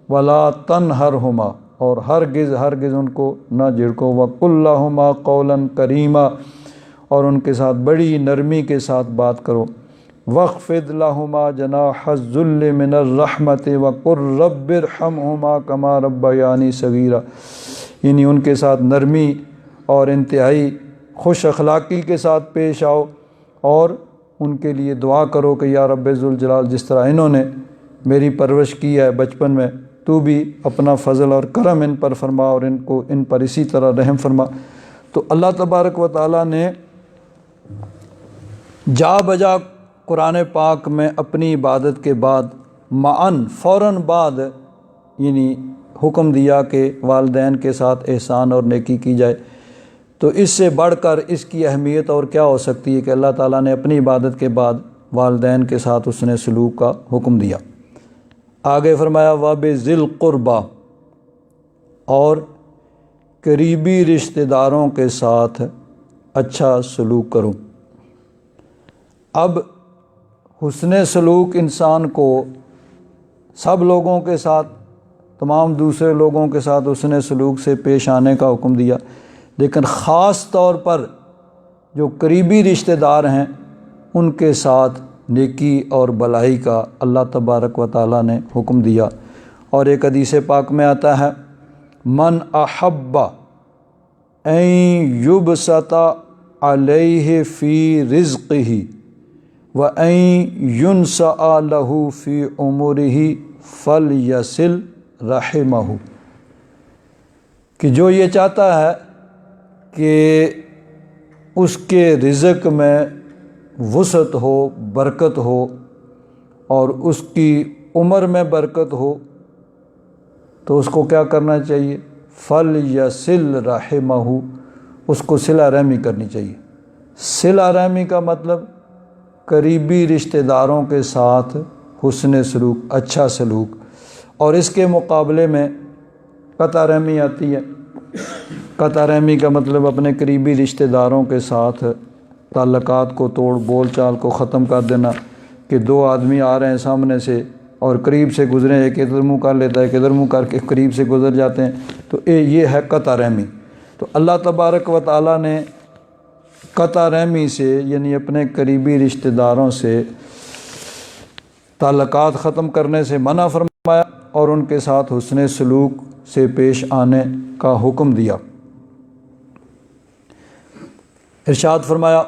وَلَا تَنْهَرْهُمَا، اور ہرگز ان کو نہ جھڑکو۔ وَقُلْ لَهُمَا قَوْلًا كَرِيمًا، اور ان کے ساتھ بڑی نرمی کے ساتھ بات کرو۔ وَاخْفِضْ لَهُمَا جَنَاحَ الذُّلِّ مِنَ الرَّحْمَةِ وَقُلْ رَبِّ ارْحَمْهُمَا كَمَا رَبَّيَانِي صَغِيرًا، یعنی ان کے ساتھ نرمی اور انتہائی خوش اخلاقی کے ساتھ پیش آؤ، اور ان کے لیے دعا کرو کہ یا رب ذوالجلال، جس طرح انہوں نے میری پرورش کی ہے بچپن میں، تو بھی اپنا فضل اور کرم ان پر فرما اور ان پر اسی طرح رحم فرما۔ تو اللہ تبارک و تعالیٰ نے جا بجا قرآن پاک میں اپنی عبادت کے بعد فوراً بعد یعنی حکم دیا کہ والدین کے ساتھ احسان اور نیکی کی جائے۔ تو اس سے بڑھ کر اس کی اہمیت اور کیا ہو سکتی ہے کہ اللہ تعالیٰ نے اپنی عبادت کے بعد والدین کے ساتھ اس نے سلوک کا حکم دیا۔ آگے فرمایا وَبِذِی الْقُرْبَى، اور قریبی رشتہ داروں کے ساتھ اچھا سلوک کرو۔ اب حسن سلوک انسان کو سب لوگوں کے ساتھ، تمام دوسرے لوگوں کے ساتھ حسن سلوک سے پیش آنے کا حکم دیا، لیکن خاص طور پر جو قریبی رشتہ دار ہیں ان کے ساتھ نیکی اور بلائی کا اللہ تبارک و تعالیٰ نے حکم دیا۔ اور ایک حدیث پاک میں آتا ہے من احب ان یبسط علیہ فی رزقہ وان ینسأ لہ فی عمرہ فلیصل رحمہ، کہ جو یہ چاہتا ہے کہ اس کے رزق میں وسعت ہو، برکت ہو، اور اس کی عمر میں برکت ہو، تو اس کو کیا کرنا چاہیے؟ فَلْيَصِلْ رَحِمَهُ، اس کو صلہ رحمی کرنی چاہیے۔ صلہ رحمی کا مطلب قریبی رشتہ داروں کے ساتھ حسن سلوک، اچھا سلوک، اور اس کے مقابلے میں قطع رحمی آتی ہے۔ قطع رحمی کا مطلب اپنے قریبی رشتہ داروں کے ساتھ تعلقات کو توڑ، بول چال کو ختم کر دینا، کہ دو آدمی آ رہے ہیں سامنے سے اور قریب سے گزریں، ایک ادھر منہ کر لیتا ہے، ایک ادھر منہ کر کے قریب سے گزر جاتے ہیں، تو یہ ہے قطع رحمی۔ تو اللہ تبارک و تعالیٰ نے قطع رحمی سے یعنی اپنے قریبی رشتہ داروں سے تعلقات ختم کرنے سے منع فرمایا اور ان کے ساتھ حسن سلوک سے پیش آنے کا حکم دیا۔ ارشاد فرمایا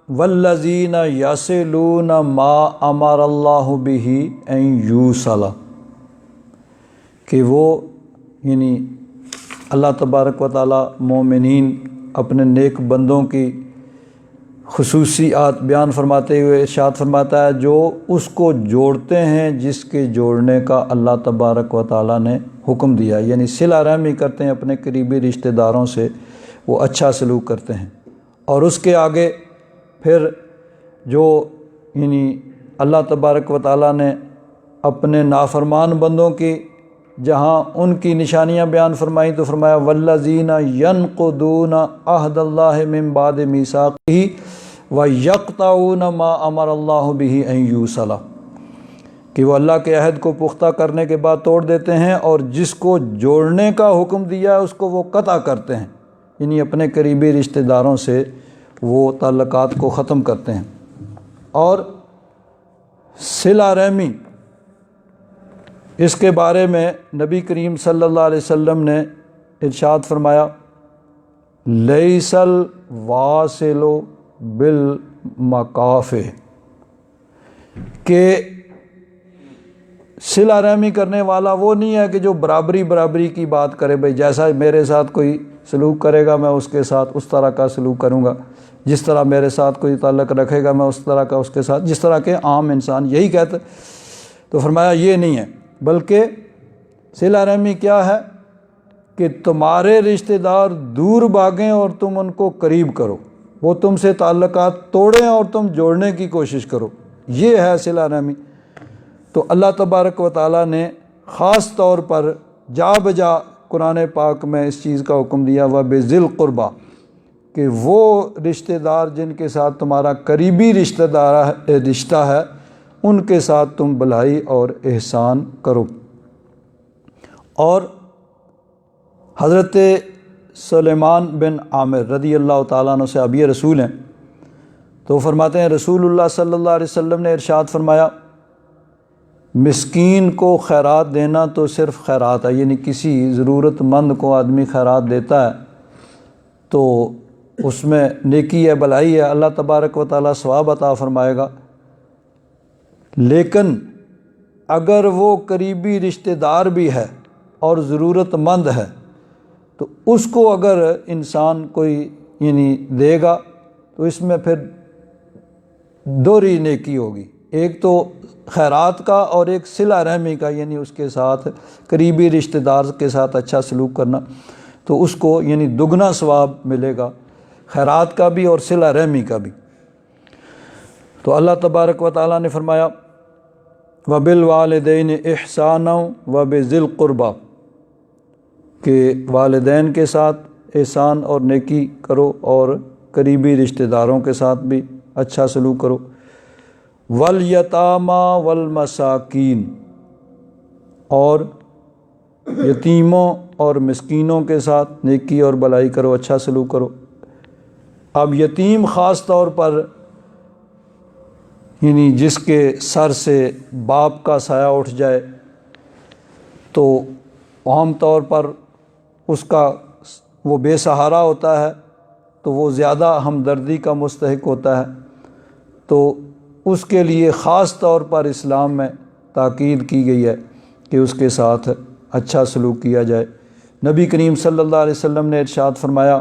والذین یصلون ما امر اللہ بہ ان یوصل، کہ وہ یعنی اللہ تبارک و تعالیٰ مومنین اپنے نیک بندوں کی خصوصیات بیان فرماتے ہوئے ارشاد فرماتا ہے جو اس کو جوڑتے ہیں جس کے جوڑنے کا اللہ تبارک و تعالیٰ نے حکم دیا، یعنی صلہ رحمی کرتے ہیں اپنے قریبی رشتہ داروں سے، وہ اچھا سلوک کرتے ہیں۔ اور اس کے آگے پھر جو یعنی اللہ تبارک و تعالیٰ نے اپنے نافرمان بندوں کی جہاں ان کی نشانیاں بیان فرمائیں تو فرمایا والذین ینقضون عہد اللہ من بعد میثاقہ ویقطعون ما امر اللہ بہ ان یوصل، کہ وہ اللہ کے عہد کو پختہ کرنے کے بعد توڑ دیتے ہیں اور جس کو جوڑنے کا حکم دیا ہے اس کو وہ قطع کرتے ہیں، یعنی اپنے قریبی رشتہ داروں سے وہ تعلقات کو ختم کرتے ہیں۔ اور صلہ رحمی، اس کے بارے میں نبی کریم صلی اللہ علیہ وسلم نے ارشاد فرمایا لیس الواصل بالمکافہ، کہ صلہ رحمی کرنے والا وہ نہیں ہے کہ جو برابری کی بات کرے، بھئی جیسا میرے ساتھ کوئی سلوک کرے گا میں اس کے ساتھ اس طرح کا سلوک کروں گا، جس طرح میرے ساتھ کوئی تعلق رکھے گا میں اس طرح کا اس کے ساتھ، جس طرح کے عام انسان یہی کہتے۔ تو فرمایا یہ نہیں ہے، بلکہ صلہ رحمی کیا ہے کہ تمہارے رشتہ دار دور بھاگیں اور تم ان کو قریب کرو، وہ تم سے تعلقات توڑیں اور تم جوڑنے کی کوشش کرو، یہ ہے صلہ رحمی۔ تو اللہ تبارک و تعالیٰ نے خاص طور پر جا بجا قرآن پاک میں اس چیز کا حکم دیا وَبِذِی الْقُرْبَى، کہ وہ رشتہ دار جن کے ساتھ تمہارا قریبی رشتہ ہے ان کے ساتھ تم بھلائی اور احسان کرو۔ اور حضرت سلیمان بن عامر رضی اللہ تعالیٰ عنہ صحابی رسول ہیں، تو فرماتے ہیں رسول اللہ صلی اللہ علیہ وسلم نے ارشاد فرمایا مسکین کو خیرات دینا تو صرف خیرات ہے، یعنی کسی ضرورت مند کو آدمی خیرات دیتا ہے تو اس میں نیکی ہے، بھلائی ہے، اللہ تبارک و تعالیٰ ثواب عطا فرمائے گا۔ لیکن اگر وہ قریبی رشتہ دار بھی ہے اور ضرورت مند ہے تو اس کو اگر انسان کوئی یعنی دے گا تو اس میں پھر دوہری نیکی ہوگی، ایک تو خیرات کا اور ایک صلہ رحمی کا، یعنی اس کے ساتھ قریبی رشتہ دار کے ساتھ اچھا سلوک کرنا، تو اس کو یعنی دگنا ثواب ملے گا، خیرات کا بھی اور صلہ رحمی کا بھی۔ تو اللہ تبارک و تعالیٰ نے فرمایا وَبِالْوَالِدَيْنِ إِحْسَانًا وَبِذِي الْقُرْبَى، کہ والدین کے ساتھ احسان اور نیکی کرو اور قریبی رشتہ داروں کے ساتھ بھی اچھا سلوک کرو۔ وَالْيَتَامَى وَالْمَسَاكِينَ، اور یتیموں اور مسکینوں کے ساتھ نیکی اور بھلائی کرو، اچھا سلوک کرو۔ اب یتیم خاص طور پر یعنی جس کے سر سے باپ کا سایہ اٹھ جائے تو عام طور پر اس کا وہ بے سہارا ہوتا ہے تو وہ زیادہ ہمدردی کا مستحق ہوتا ہے، تو اس کے لیے خاص طور پر اسلام میں تاکید کی گئی ہے کہ اس کے ساتھ اچھا سلوک کیا جائے۔ نبی کریم صلی اللہ علیہ وسلم نے ارشاد فرمایا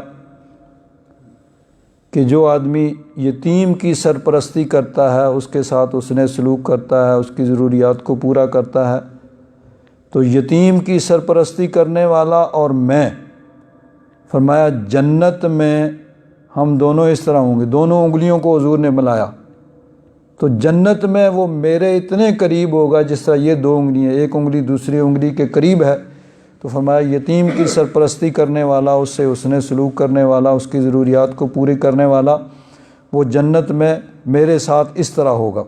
کہ جو آدمی یتیم کی سرپرستی کرتا ہے، اس کے ساتھ اس نے سلوک کرتا ہے، اس کی ضروریات کو پورا کرتا ہے، تو یتیم کی سرپرستی کرنے والا اور میں، فرمایا جنت میں ہم دونوں اس طرح ہوں گے، دونوں انگلیوں کو حضور نے ملایا، تو جنت میں وہ میرے اتنے قریب ہوگا جس طرح یہ دو انگلیاں، ایک انگلی دوسری انگلی کے قریب ہے۔ تو فرمایا یتیم کی سرپرستی کرنے والا، اس سے حسن سلوک کرنے والا، اس کی ضروریات کو پوری کرنے والا، وہ جنت میں میرے ساتھ اس طرح ہوگا۔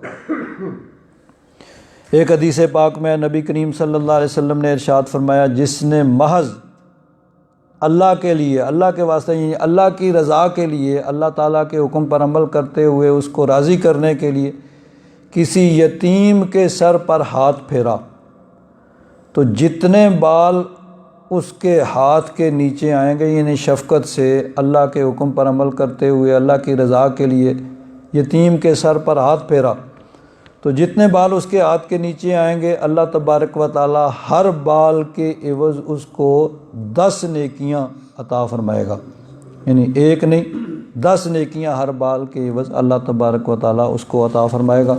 ایک حدیث پاک میں نبی کریم صلی اللہ علیہ وسلم نے ارشاد فرمایا جس نے محض اللہ کے لیے، اللہ کے واسطے، یعنی اللہ کی رضا کے لیے، اللہ تعالیٰ کے حکم پر عمل کرتے ہوئے اس کو راضی کرنے کے لیے کسی یتیم کے سر پر ہاتھ پھیرا، تو جتنے بال اس کے ہاتھ کے نیچے آئیں گے، یعنی شفقت سے اللہ کے حکم پر عمل کرتے ہوئے اللہ کی رضا کے لیے یتیم کے سر پر ہاتھ پھیرا، تو جتنے بال اس کے ہاتھ کے نیچے آئیں گے اللہ تبارک و تعالی ہر بال کے عوض اس کو 10 نیکیاں عطا فرمائے گا، یعنی ایک نہیں 10 نیکیاں ہر بال کے عوض اللہ تبارک و تعالی اس کو عطا فرمائے گا۔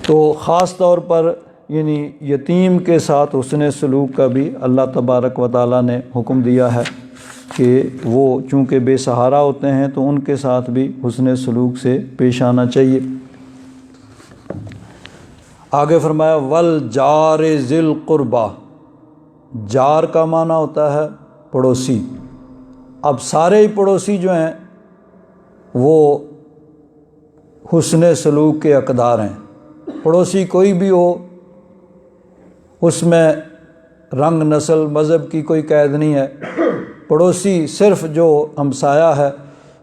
تو خاص طور پر یعنی یتیم کے ساتھ حسن سلوک کا بھی اللہ تبارک و تعالی نے حکم دیا ہے کہ وہ چونکہ بے سہارا ہوتے ہیں تو ان کے ساتھ بھی حسن سلوک سے پیش آنا چاہیے۔ آگے فرمایا والجار ذی القربہ، جار کا معنی ہوتا ہے پڑوسی۔ اب سارے ہی پڑوسی جو ہیں وہ حسن سلوک کے حقدار ہیں، پڑوسی کوئی بھی ہو، اس میں رنگ نسل مذہب کی کوئی قید نہیں ہے، پڑوسی صرف جو ہمسایہ ہے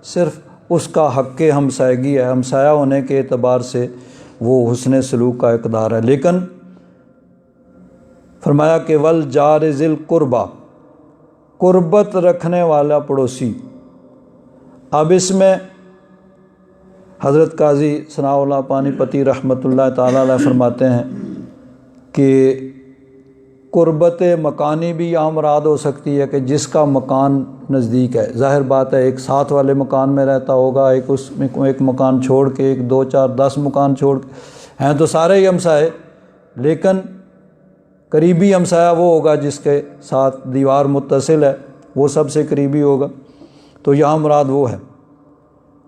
صرف اس کا حق ہمسائیگی ہے، ہمسایہ ہونے کے اعتبار سے وہ حسن سلوک کا حقدار ہے۔ لیکن فرمایا کہ والجار ذی القربہ، قربت رکھنے والا پڑوسی۔ اب اس میں حضرت قاضی ثناء اللہ پانی پتی رحمۃ اللہ تعالیٰ علیہ فرماتے ہیں کہ قربت مکانی بھی یہاں مراد ہو سکتی ہے کہ جس کا مکان نزدیک ہے، ظاہر بات ہے ایک ساتھ والے مکان میں رہتا ہوگا، ایک اس میں ایک مکان چھوڑ کے، ایک 2 4 10 مکان چھوڑ کے ہیں تو سارے ہی ہمسائے، لیکن قریبی ہمسایہ وہ ہوگا جس کے ساتھ دیوار متصل ہے، وہ سب سے قریبی ہوگا، تو یہاں مراد وہ ہے۔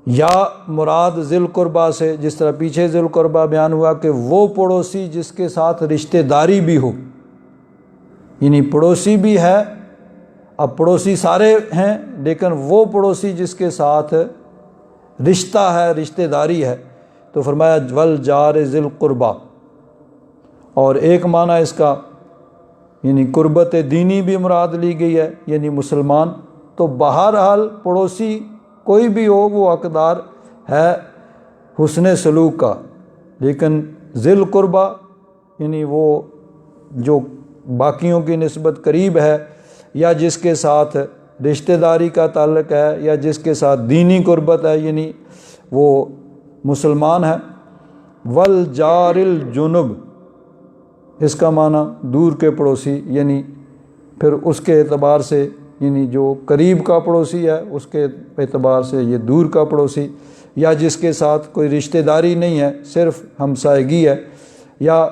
یا مراد ذی القربہ سے جس طرح پیچھے ذی القربہ بیان ہوا کہ وہ پڑوسی جس کے ساتھ رشتہ داری بھی ہو، یعنی پڑوسی بھی ہے، اب پڑوسی سارے ہیں لیکن وہ پڑوسی جس کے ساتھ رشتہ ہے، رشتہ داری ہے، تو فرمایا والجار ذی القربہ، اور ایک معنی اس کا یعنی قربت دینی بھی مراد لی گئی ہے، یعنی مسلمان۔ تو بہرحال پڑوسی کوئی بھی ہو وہ حقدار ہے حسن سلوک کا، لیکن ذی القربہ یعنی وہ جو باقیوں کی نسبت قریب ہے، یا جس کے ساتھ رشتہ داری کا تعلق ہے، یا جس کے ساتھ دینی قربت ہے، یعنی وہ مسلمان ہے۔ والجار الجنب، اس کا معنی دور کے پڑوسی، یعنی پھر اس کے اعتبار سے یعنی جو قریب کا پڑوسی ہے اس کے اعتبار سے یہ دور کا پڑوسی، یا جس کے ساتھ کوئی رشتہ داری نہیں ہے، صرف ہمسائیگی ہے، یا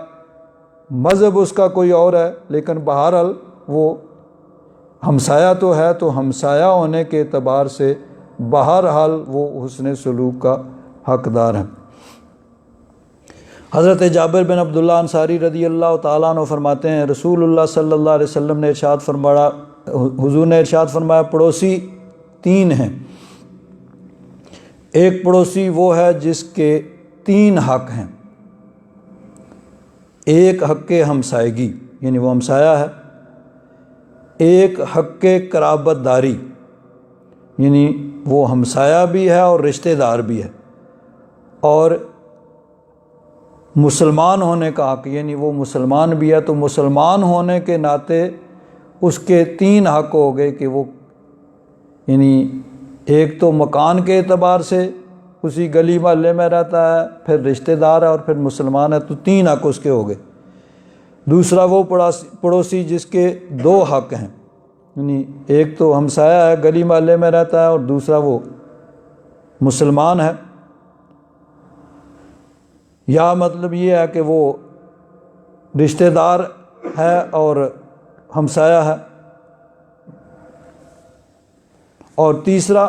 مذہب اس کا کوئی اور ہے لیکن بہرحال وہ ہمسایہ تو ہے، تو ہمسایہ ہونے کے اعتبار سے بہرحال وہ حسن سلوک کا حقدار ہیں۔ حضرت جابر بن عبداللہ انصاری رضی اللہ تعالیٰ عنہ فرماتے ہیں رسول اللہ صلی اللہ علیہ وسلم نے ارشاد فرمایا، حضور نے ارشاد فرمایا پڑوسی تین ہیں۔ ایک پڑوسی وہ ہے جس کے تین حق ہیں، ایک حق ہمسائیگی یعنی وہ ہمسایہ ہے، ایک حق قرابت داری یعنی وہ ہمسایہ بھی ہے اور رشتہ دار بھی ہے، اور مسلمان ہونے کا حق یعنی وہ مسلمان بھی ہے، تو مسلمان ہونے کے ناطے اس کے تین حق ہو گئے کہ وہ یعنی ایک تو مکان کے اعتبار سے اسی گلی محلے میں رہتا ہے، پھر رشتہ دار ہے، اور پھر مسلمان ہے، تو تین حق اس کے ہو گئے۔ دوسرا وہ پڑوسی جس کے دو حق ہیں، یعنی ایک تو ہمسایہ ہے گلی محلے میں رہتا ہے، اور دوسرا وہ مسلمان ہے، یا مطلب یہ ہے کہ وہ رشتہ دار ہے اور ہمسایہ ہے۔ اور تیسرا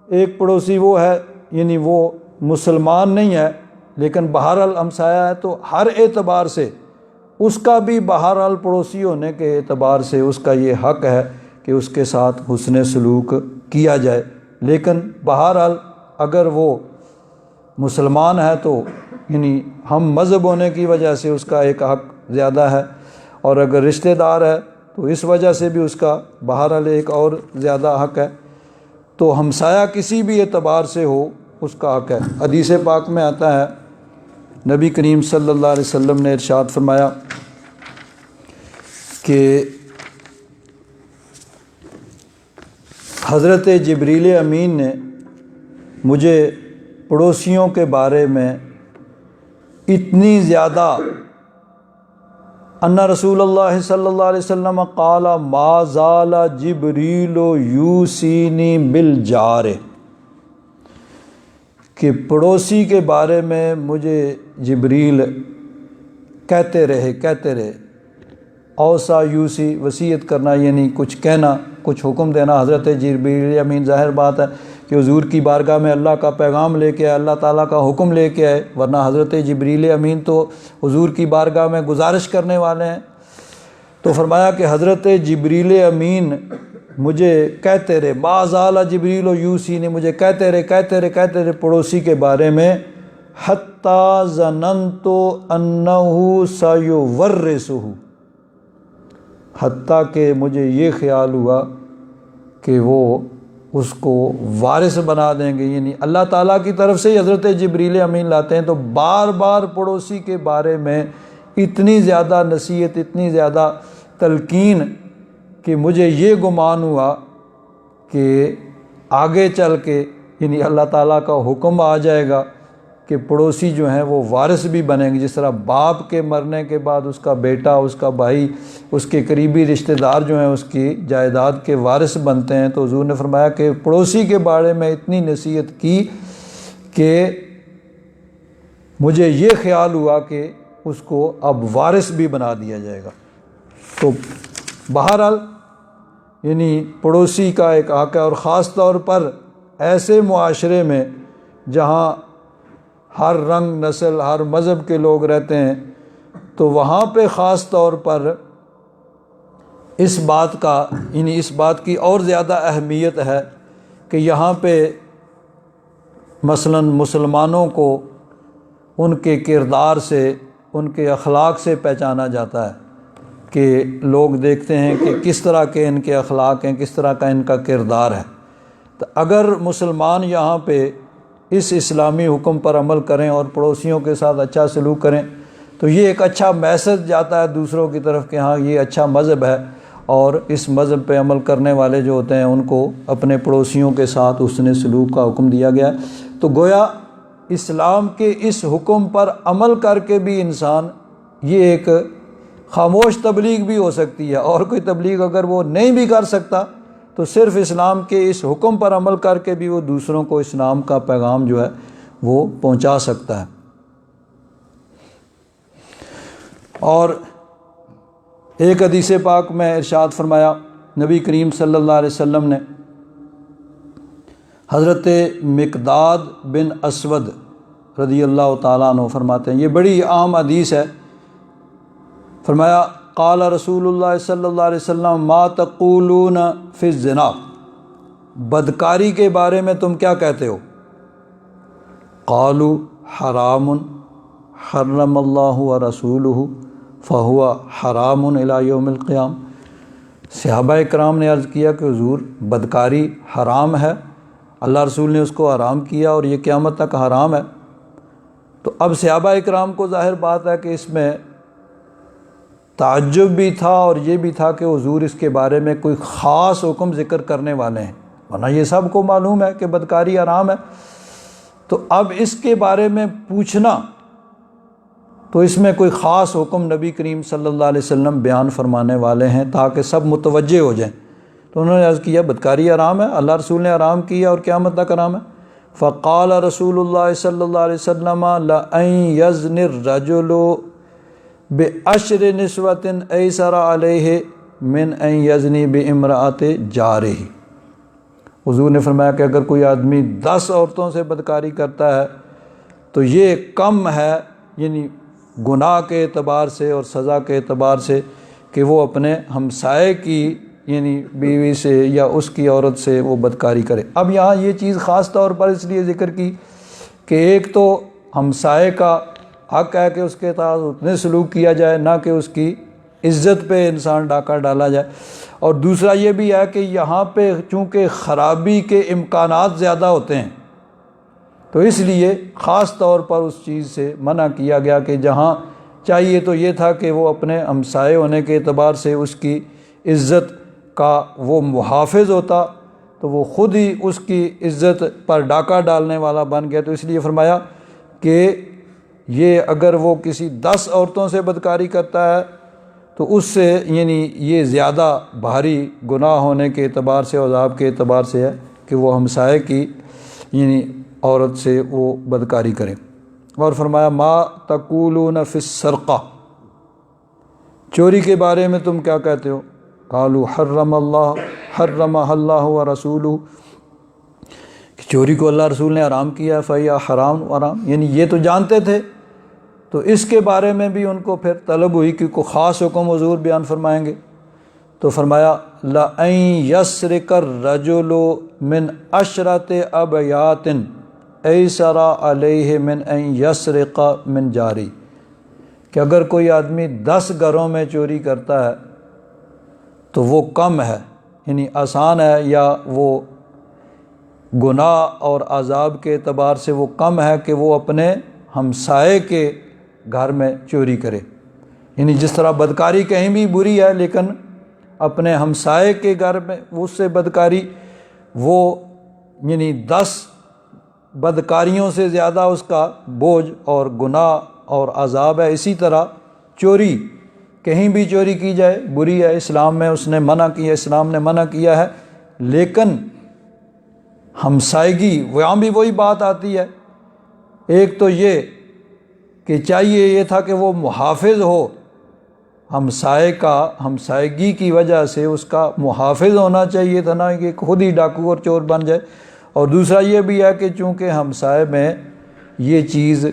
ایک پڑوسی وہ ہے یعنی وہ مسلمان نہیں ہے لیکن بہرحال ہمسایہ ہے، تو ہر اعتبار سے اس کا بھی بہرحال پڑوسی ہونے کے اعتبار سے اس کا یہ حق ہے کہ اس کے ساتھ حسن سلوک کیا جائے، لیکن بہرحال اگر وہ مسلمان ہے تو یعنی ہم مذہب ہونے کی وجہ سے اس کا ایک حق زیادہ ہے، اور اگر رشتہ دار ہے تو اس وجہ سے بھی اس کا بہرحال ایک اور زیادہ حق ہے۔ تو ہمسایہ کسی بھی اعتبار سے ہو اس کا حق ہے۔ حدیث پاک میں آتا ہے نبی کریم صلی اللہ علیہ وسلم نے ارشاد فرمایا کہ حضرت جبریل امین نے مجھے پڑوسیوں کے بارے میں اتنی زیادہ ان رسول اللہ صلی اللہ علیہ وسلم قال ما زال جبریل یوصینی بالجار، کہ پڑوسی کے بارے میں مجھے جبریل کہتے رہے۔ اوصا یوصی وصیت کرنا یعنی کچھ کہنا، کچھ حکم دینا۔ حضرت جبریل امین ظاہر بات ہے کہ حضور کی بارگاہ میں اللہ کا پیغام لے کے آئے، اللہ تعالیٰ کا حکم لے کے آئے، ورنہ حضرت جبریل امین تو حضور کی بارگاہ میں گزارش کرنے والے ہیں۔ تو فرمایا کہ حضرت جبریل امین مجھے کہتے رہے، ما زال جبریل و یوسی نے مجھے کہتے رہے پڑوسی کے بارے میں، حتی ظننت انہ سیورثہ، حتیٰ کہ مجھے یہ خیال ہوا کہ وہ اس کو وارث بنا دیں گے، یعنی اللہ تعالیٰ کی طرف سے ہی حضرت جبریل امین لاتے ہیں۔ تو بار بار پڑوسی کے بارے میں اتنی زیادہ نصیحت، اتنی زیادہ تلقین کہ مجھے یہ گمان ہوا کہ آگے چل کے یعنی اللہ تعالیٰ کا حکم آ جائے گا کہ پڑوسی جو ہیں وہ وارث بھی بنیں گے، جس طرح باپ کے مرنے کے بعد اس کا بیٹا، اس کا بھائی، اس کے قریبی رشتہ دار جو ہیں اس کی جائیداد کے وارث بنتے ہیں۔ تو حضور نے فرمایا کہ پڑوسی کے بارے میں اتنی نصیحت کی کہ مجھے یہ خیال ہوا کہ اس کو اب وارث بھی بنا دیا جائے گا۔ تو بہرحال یعنی پڑوسی کا ایک حق ہے، اور خاص طور پر ایسے معاشرے میں جہاں ہر رنگ، نسل، ہر مذہب کے لوگ رہتے ہیں، تو وہاں پہ خاص طور پر اس بات کی اور زیادہ اہمیت ہے کہ یہاں پہ مثلا مسلمانوں کو ان کے کردار سے، ان کے اخلاق سے پہچانا جاتا ہے کہ لوگ دیکھتے ہیں کہ کس طرح کے ان کے اخلاق ہیں، کس طرح کا ان کا کردار ہے۔ تو اگر مسلمان یہاں پہ اس اسلامی حکم پر عمل کریں اور پڑوسیوں کے ساتھ اچھا سلوک کریں تو یہ ایک اچھا میسج جاتا ہے دوسروں کی طرف کہ ہاں یہ اچھا مذہب ہے، اور اس مذہب پہ عمل کرنے والے جو ہوتے ہیں ان کو اپنے پڑوسیوں کے ساتھ حسن سلوک کا حکم دیا گیا ہے۔ تو گویا اسلام کے اس حکم پر عمل کر کے بھی انسان، یہ ایک خاموش تبلیغ بھی ہو سکتی ہے، اور کوئی تبلیغ اگر وہ نہیں بھی کر سکتا تو صرف اسلام کے اس حکم پر عمل کر کے بھی وہ دوسروں کو اسلام کا پیغام جو ہے وہ پہنچا سکتا ہے۔ اور ایک حدیث پاک میں ارشاد فرمایا نبی کریم صلی اللہ علیہ وسلم نے، حضرت مقداد بن اسود رضی اللہ تعالیٰ عنہ فرماتے ہیں، یہ بڑی عام حدیث ہے، فرمایا قال رسول اللہ صلی اللہ علیہ وسلم ما تقولون فی الزنا، بدکاری کے بارے میں تم کیا کہتے ہو؟ قالوا حرام حرم اللہ ورسولہ فہو حرام الی یوم القیامہ۔ صحابہ کرام نے عرض کیا کہ حضور بدکاری حرام ہے، اللہ رسول نے اس کو حرام کیا اور یہ قیامت تک حرام ہے۔ تو اب صحابہ کرام کو ظاہر بات ہے کہ اس میں تعجب بھی تھا اور یہ بھی تھا کہ حضور اس کے بارے میں کوئی خاص حکم ذکر کرنے والے ہیں، ورنہ یہ سب کو معلوم ہے کہ بدکاری حرام ہے۔ تو اب اس کے بارے میں پوچھنا تو اس میں کوئی خاص حکم نبی کریم صلی اللہ علیہ وسلم بیان فرمانے والے ہیں تاکہ سب متوجہ ہو جائیں۔ تو انہوں نے عرض کیا بدکاری حرام ہے، اللہ رسول نے حرام کیا اور قیامت تک حرام ہے۔ فقال رسول اللہ صلی اللہ علیہ وسلم لَأَن يَزْنِ الرَّجُلُ بِعَشْرِ نِسْوَةٍ أَيْسَرَ عَلَيْهِ مِنْ أَن يَزْنِي بِامْرَأَةِ جَارِهِ۔ حضور نے فرمایا کہ اگر کوئی آدمی 10 عورتوں سے بدکاری کرتا ہے تو یہ کم ہے، یعنی گناہ کے اعتبار سے اور سزا کے اعتبار سے، کہ وہ اپنے ہمسائے کی یعنی بیوی سے یا اس کی عورت سے وہ بدکاری کرے۔ اب یہاں یہ چیز خاص طور پر اس لیے ذکر کی کہ ایک تو ہمسائے کا حق ہے کہ اس کے ساتھ اتنے سلوک کیا جائے نہ کہ اس کی عزت پہ انسان ڈاکہ ڈالا جائے، اور دوسرا یہ بھی ہے کہ یہاں پہ چونکہ خرابی کے امکانات زیادہ ہوتے ہیں تو اس لیے خاص طور پر اس چیز سے منع کیا گیا کہ جہاں چاہیے تو یہ تھا کہ وہ اپنے ہمسائے ہونے کے اعتبار سے اس کی عزت کا وہ محافظ ہوتا تو وہ خود ہی اس کی عزت پر ڈاکہ ڈالنے والا بن گیا۔ تو اس لیے فرمایا کہ یہ اگر وہ کسی 10 عورتوں سے بدکاری کرتا ہے تو اس سے یعنی یہ زیادہ بھاری گناہ ہونے کے اعتبار سے، عذاب کے اعتبار سے ہے کہ وہ ہمسائے کی یعنی عورت سے وہ بدکاری کرے۔ اور فرمایا ما تقولون فی السرقہ، چوری کے بارے میں تم کیا کہتے ہو؟ قالوا حرمها اللہ ورسولہ، کہ چوری کو اللہ رسول نے حرام کیا ہے، فہی حرام حرام، یعنی یہ تو جانتے تھے۔ تو اس کے بارے میں بھی ان کو پھر طلب ہوئی کہ کوئی خاص حکم حضور بیان فرمائیں گے، تو فرمایا لَأَن يَسْرِقَ الرَّجُلُ مِنْ عَشْرَةِ أَبْيَاتٍ أَيْسَرَ عَلَيْهِ مِنْ أَن يَسْرِقَ مِنْ جَارِهِ، کہ اگر کوئی آدمی 10 گھروں میں چوری کرتا ہے تو وہ کم ہے، یعنی آسان ہے، یا وہ گناہ اور عذاب کے اعتبار سے وہ کم ہے کہ وہ اپنے ہمسائے کے گھر میں چوری کرے۔ یعنی جس طرح بدکاری کہیں بھی بری ہے لیکن اپنے ہمسائے کے گھر میں اس سے بدکاری، وہ یعنی 10 بدکاریوں سے زیادہ اس کا بوجھ اور گناہ اور عذاب ہے۔ اسی طرح چوری کہیں بھی چوری کی جائے بری ہے، اسلام میں اس نے منع کیا، اسلام نے منع کیا ہے، لیکن ہمسائیگی وہاں بھی وہی بات آتی ہے۔ ایک تو یہ کہ چاہیے یہ تھا کہ وہ محافظ ہو ہمسائے کا، ہمسائیگی کی وجہ سے اس کا محافظ ہونا چاہیے تھا، نہ کہ خود ہی ڈاکو اور چور بن جائے۔ اور دوسرا یہ بھی ہے کہ چونکہ ہمسائے میں یہ چیز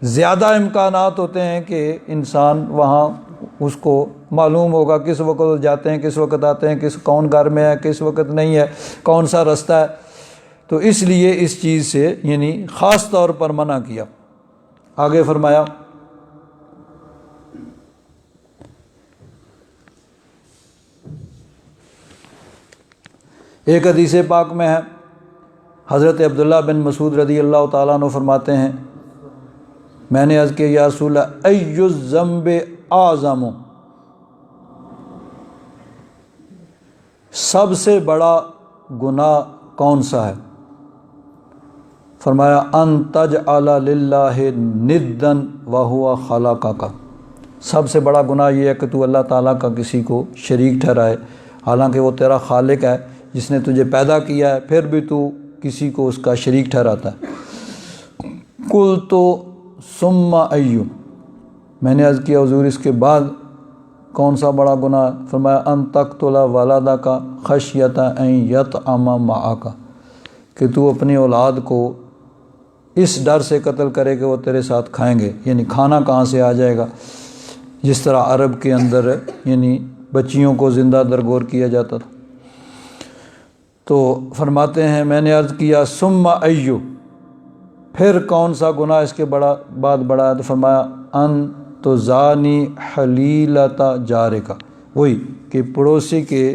زیادہ امکانات ہوتے ہیں کہ انسان وہاں اس کو معلوم ہوگا کس وقت جاتے ہیں، کس وقت آتے ہیں، کون گھر میں ہے، کس وقت نہیں ہے، کون سا رستہ ہے، تو اس لیے اس چیز سے یعنی خاص طور پر منع کیا۔ آگے فرمایا ایک حدیث پاک میں ہے، حضرت عبداللہ بن مسعود رضی اللہ تعالیٰ عنہ فرماتے ہیں میں نے عرض کیا یا رسول اللہ ای الذنب اعظم، سب سے بڑا گناہ کون سا ہے؟ فرمایا ان تجعل للہ ندا وہو خلقک، سب سے بڑا گناہ یہ ہے کہ تو اللہ تعالیٰ کا کسی کو شریک ٹھہرائے، حالانکہ وہ تیرا خالق ہے جس نے تجھے پیدا کیا ہے، پھر بھی تو کسی کو اس کا شریک ٹھہراتا ہے۔ قلت ثم ایو، میں نے عرض کیا حضور اس کے بعد کون سا بڑا گناہ؟ فرمایا ان تقتل ولدک خشیۃ ان یطعم معک، کہ تو اپنی اولاد کو اس ڈر سے قتل کرے کہ وہ تیرے ساتھ کھائیں گے، یعنی کھانا کہاں سے آ جائے گا، جس طرح عرب کے اندر یعنی بچیوں کو زندہ درگور کیا جاتا تھا۔ تو فرماتے ہیں میں نے عرض کیا ثم ایو، پھر کون سا گناہ اس کے بعد بڑا ہے؟ تو فرمایا ان تزانی حلیلۃ جارک، وہی کہ پڑوسی کے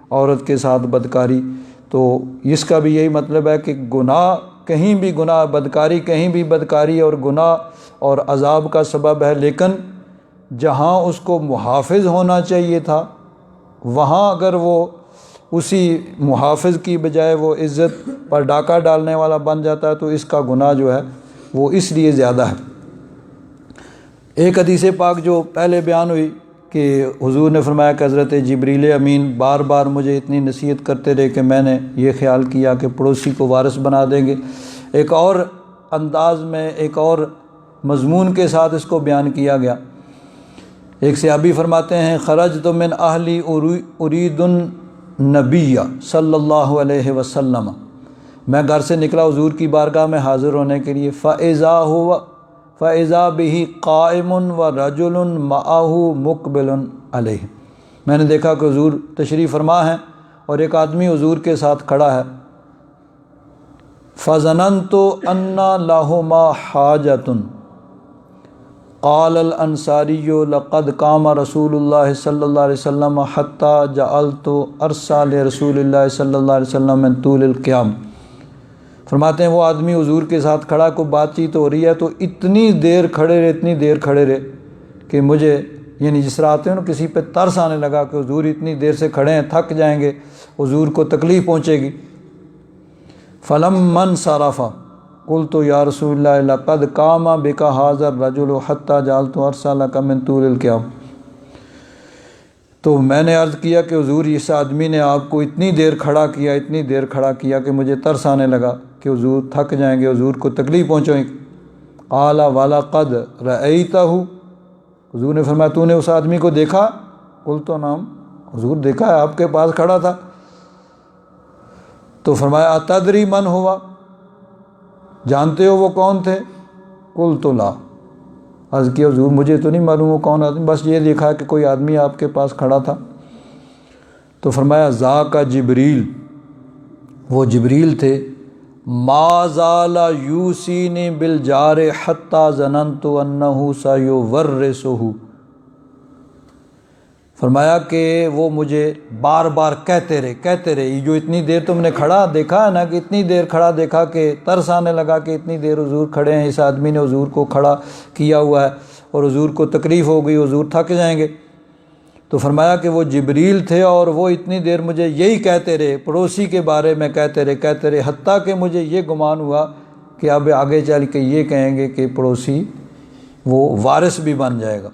عورت کے ساتھ بدکاری۔ تو اس کا بھی یہی مطلب ہے کہ گناہ کہیں بھی گناہ، بدکاری کہیں بھی بدکاری اور گناہ اور عذاب کا سبب ہے، لیکن جہاں اس کو محافظ ہونا چاہیے تھا وہاں اگر وہ اسی محافظ کی بجائے وہ عزت پر ڈاکہ ڈالنے والا بن جاتا ہے تو اس کا گناہ جو ہے وہ اس لیے زیادہ ہے۔ ایک حدیث پاک جو پہلے بیان ہوئی کہ حضور نے فرمایا کہ حضرت جبریل امین بار بار مجھے اتنی نصیحت کرتے رہے کہ میں نے یہ خیال کیا کہ پڑوسی کو وارث بنا دیں گے۔ ایک اور انداز میں ایک اور مضمون کے ساتھ اس کو بیان کیا گیا۔ ایک صحابی فرماتے ہیں خرجت من اہلی ارید النبی صلی اللہ علیہ وسلم، میں گھر سے نکلا حضور کی بارگاہ میں حاضر ہونے کے لیے، فَإِذَا بِهِ قَائِمٌ وَرَجُلٌ مَعَهُ مُقْبِلٌ عَلَيْهِ، میں نے دیکھا کہ حضور تشریف فرما ہیں اور ایک آدمی حضور کے ساتھ کھڑا ہے۔ فَظَنَنْتُ أَنَّ لَهُمَا حَاجَةٌ، قال الانصاری لقد قام رسول اللہ صلی اللہ علیہ وسلم حتی جعلت ارسا لرسول اللہ صلی اللہ علیہ وسلم من طول القیام۔ فرماتے ہیں وہ آدمی حضور کے ساتھ کھڑا، کو بات چیت ہو رہی ہے تو اتنی دیر کھڑے رہے کہ مجھے یعنی جس طرح آتے ہیں نا کسی پہ ترس آنے لگا کہ حضور اتنی دیر سے کھڑے ہیں، تھک جائیں گے، حضور کو تکلیف پہنچے گی۔ فلما انصرف قلت یا رسول اللہ لقد قام بک ھذا الرجل حتی جعلت ارسا لک من طول القیام، تو میں نے عرض کیا کہ حضور اس آدمی نے آپ کو اتنی دیر کھڑا کیا کہ مجھے ترس آنے لگا کہ حضور تھک جائیں گے، حضور کو تکلیف پہنچے گی۔ قال ولقد رأیتہ، حضور نے فرمایا تو نے اس آدمی کو دیکھا؟ قلت نعم، حضور دیکھا ہے، آپ کے پاس کھڑا تھا۔ تو فرمایا اتدری من ہوا، جانتے ہو وہ کون تھے؟ قلت لا، عرض کیا حضور مجھے تو نہیں معلوم وہ کون آدمی، بس یہ دیکھا کہ کوئی آدمی آپ کے پاس کھڑا تھا۔ تو فرمایا ذاک جبریل، وہ جبریل تھے، ما زال یوصینی بالجار حتی ظننت انہ سیورثہ، فرمایا کہ وہ مجھے بار بار کہتے رہے، یہ جو اتنی دیر تم نے کھڑا دیکھا ہے نا، کہ اتنی دیر کھڑا دیکھا کہ ترس آنے لگا کہ اتنی دیر حضور کھڑے ہیں، اس آدمی نے حضور کو کھڑا کیا ہوا ہے اور حضور کو تکلیف ہو گئی، حضور تھک جائیں گے۔ تو فرمایا کہ وہ جبریل تھے اور وہ اتنی دیر مجھے یہی کہتے رہے، پڑوسی کے بارے میں کہتے رہے، حتیٰ کہ مجھے یہ گمان ہوا کہ اب آگے چل کے یہ کہیں گے کہ پڑوسی وہ وارث بھی بن جائے گا۔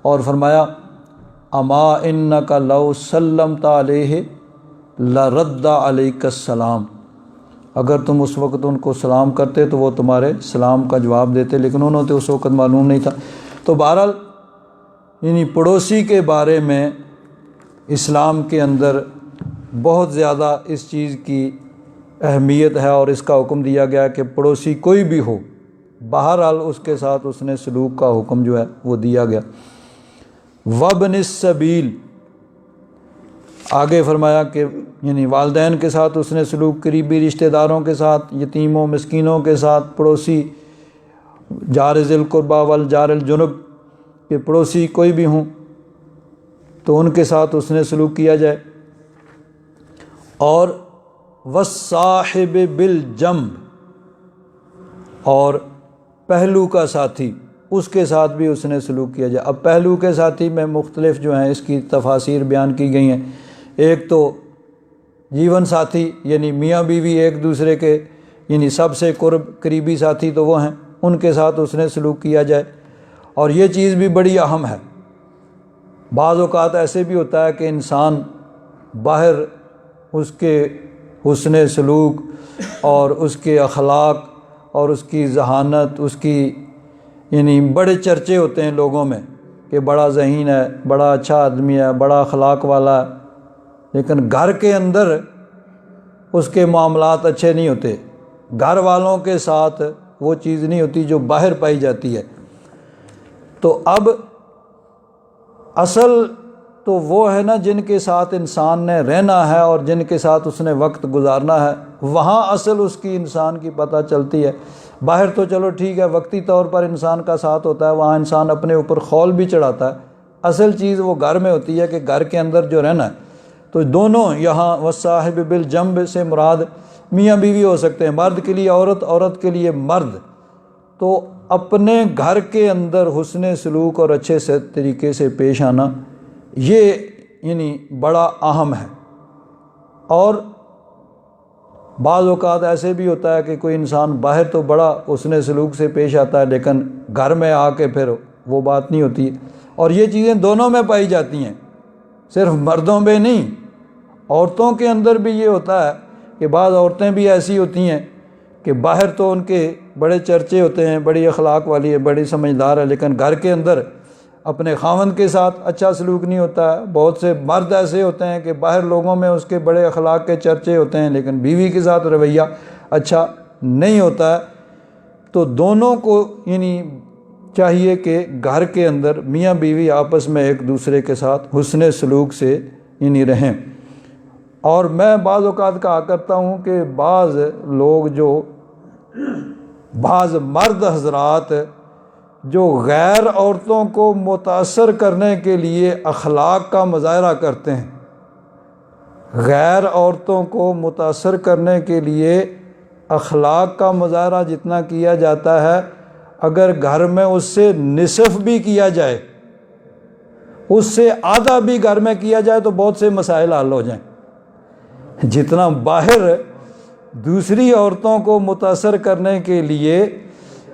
اور فرمایا اما انک لو سلمت علیہ لرد علیک السلام، اگر تم اس وقت ان کو سلام کرتے تو وہ تمہارے سلام کا جواب دیتے، لیکن انہوں نے اس وقت معلوم نہیں تھا۔ تو بہرحال یعنی پڑوسی کے بارے میں اسلام کے اندر بہت زیادہ اس چیز کی اہمیت ہے اور اس کا حکم دیا گیا کہ پڑوسی کوئی بھی ہو بہرحال اس کے ساتھ اس نے سلوک کا حکم جو ہے وہ دیا گیا۔ وابن السبیل، آگے فرمایا کہ یعنی والدین کے ساتھ اس نے سلوک، قریبی رشتہ داروں کے ساتھ، یتیموں مسکینوں کے ساتھ، پڑوسی جار ذی القربیٰ والجار الجنب کے پڑوسی کوئی بھی ہوں تو ان کے ساتھ حسن سلوک کیا جائے۔ اور والصاحب بالجنب، اور پہلو کا ساتھی، اس کے ساتھ بھی حسن سلوک کیا جائے۔ اب پہلو کے ساتھی میں مختلف جو ہیں اس کی تفاسیر بیان کی گئی ہیں۔ ایک تو جیون ساتھی یعنی میاں بیوی ایک دوسرے کے یعنی سب سے قریبی ساتھی تو وہ ہیں، ان کے ساتھ حسن سلوک کیا جائے۔ اور یہ چیز بھی بڑی اہم ہے۔ بعض اوقات ایسے بھی ہوتا ہے کہ انسان باہر اس کے حسن سلوک اور اس کے اخلاق اور اس کی ذہانت، اس کی یعنی بڑے چرچے ہوتے ہیں لوگوں میں کہ بڑا ذہین ہے، بڑا اچھا آدمی ہے، بڑا اخلاق والا ہے، لیکن گھر کے اندر اس کے معاملات اچھے نہیں ہوتے، گھر والوں کے ساتھ وہ چیز نہیں ہوتی جو باہر پائی جاتی ہے۔ تو اب اصل تو وہ ہے نا جن کے ساتھ انسان نے رہنا ہے اور جن کے ساتھ اس نے وقت گزارنا ہے، وہاں اصل اس کی انسان کی پتہ چلتی ہے۔ باہر تو چلو ٹھیک ہے، وقتی طور پر انسان کا ساتھ ہوتا ہے، وہاں انسان اپنے اوپر خول بھی چڑھاتا ہے، اصل چیز وہ گھر میں ہوتی ہے کہ گھر کے اندر جو رہنا ہے۔ تو دونوں یہاں والصاحب بالجنب سے مراد میاں بیوی ہو سکتے ہیں، مرد کے لیے عورت، عورت کے لیے مرد۔ تو اپنے گھر کے اندر حسن سلوک اور اچھے سے طریقے سے پیش آنا یہ یعنی بڑا اہم ہے۔ اور بعض اوقات ایسے بھی ہوتا ہے کہ کوئی انسان باہر تو بڑا حسن سلوک سے پیش آتا ہے لیکن گھر میں آ کے پھر وہ بات نہیں ہوتی، اور یہ چیزیں دونوں میں پائی جاتی ہیں، صرف مردوں میں نہیں، عورتوں کے اندر بھی یہ ہوتا ہے کہ بعض عورتیں بھی ایسی ہوتی ہیں کہ باہر تو ان کے بڑے چرچے ہوتے ہیں، بڑی اخلاق والی ہے، بڑی سمجھدار ہے، لیکن گھر کے اندر اپنے خاوند کے ساتھ اچھا سلوک نہیں ہوتا ہے۔ بہت سے مرد ایسے ہوتے ہیں کہ باہر لوگوں میں اس کے بڑے اخلاق کے چرچے ہوتے ہیں لیکن بیوی کے ساتھ رویہ اچھا نہیں ہوتا ہے۔ تو دونوں کو یعنی چاہیے کہ گھر کے اندر میاں بیوی آپس میں ایک دوسرے کے ساتھ حسن سلوک سے یعنی رہیں۔ اور میں بعض اوقات کہا کرتا ہوں کہ بعض لوگ بعض مرد حضرات جو غیر عورتوں کو متاثر کرنے کے لیے اخلاق کا مظاہرہ کرتے ہیں، غیر عورتوں کو متاثر کرنے کے لیے اخلاق کا مظاہرہ جتنا کیا جاتا ہے، اگر گھر میں اس سے نصف بھی کیا جائے، اس سے آدھا بھی گھر میں کیا جائے تو بہت سے مسائل حل ہو جائیں۔ جتنا باہر دوسری عورتوں کو متاثر کرنے کے لیے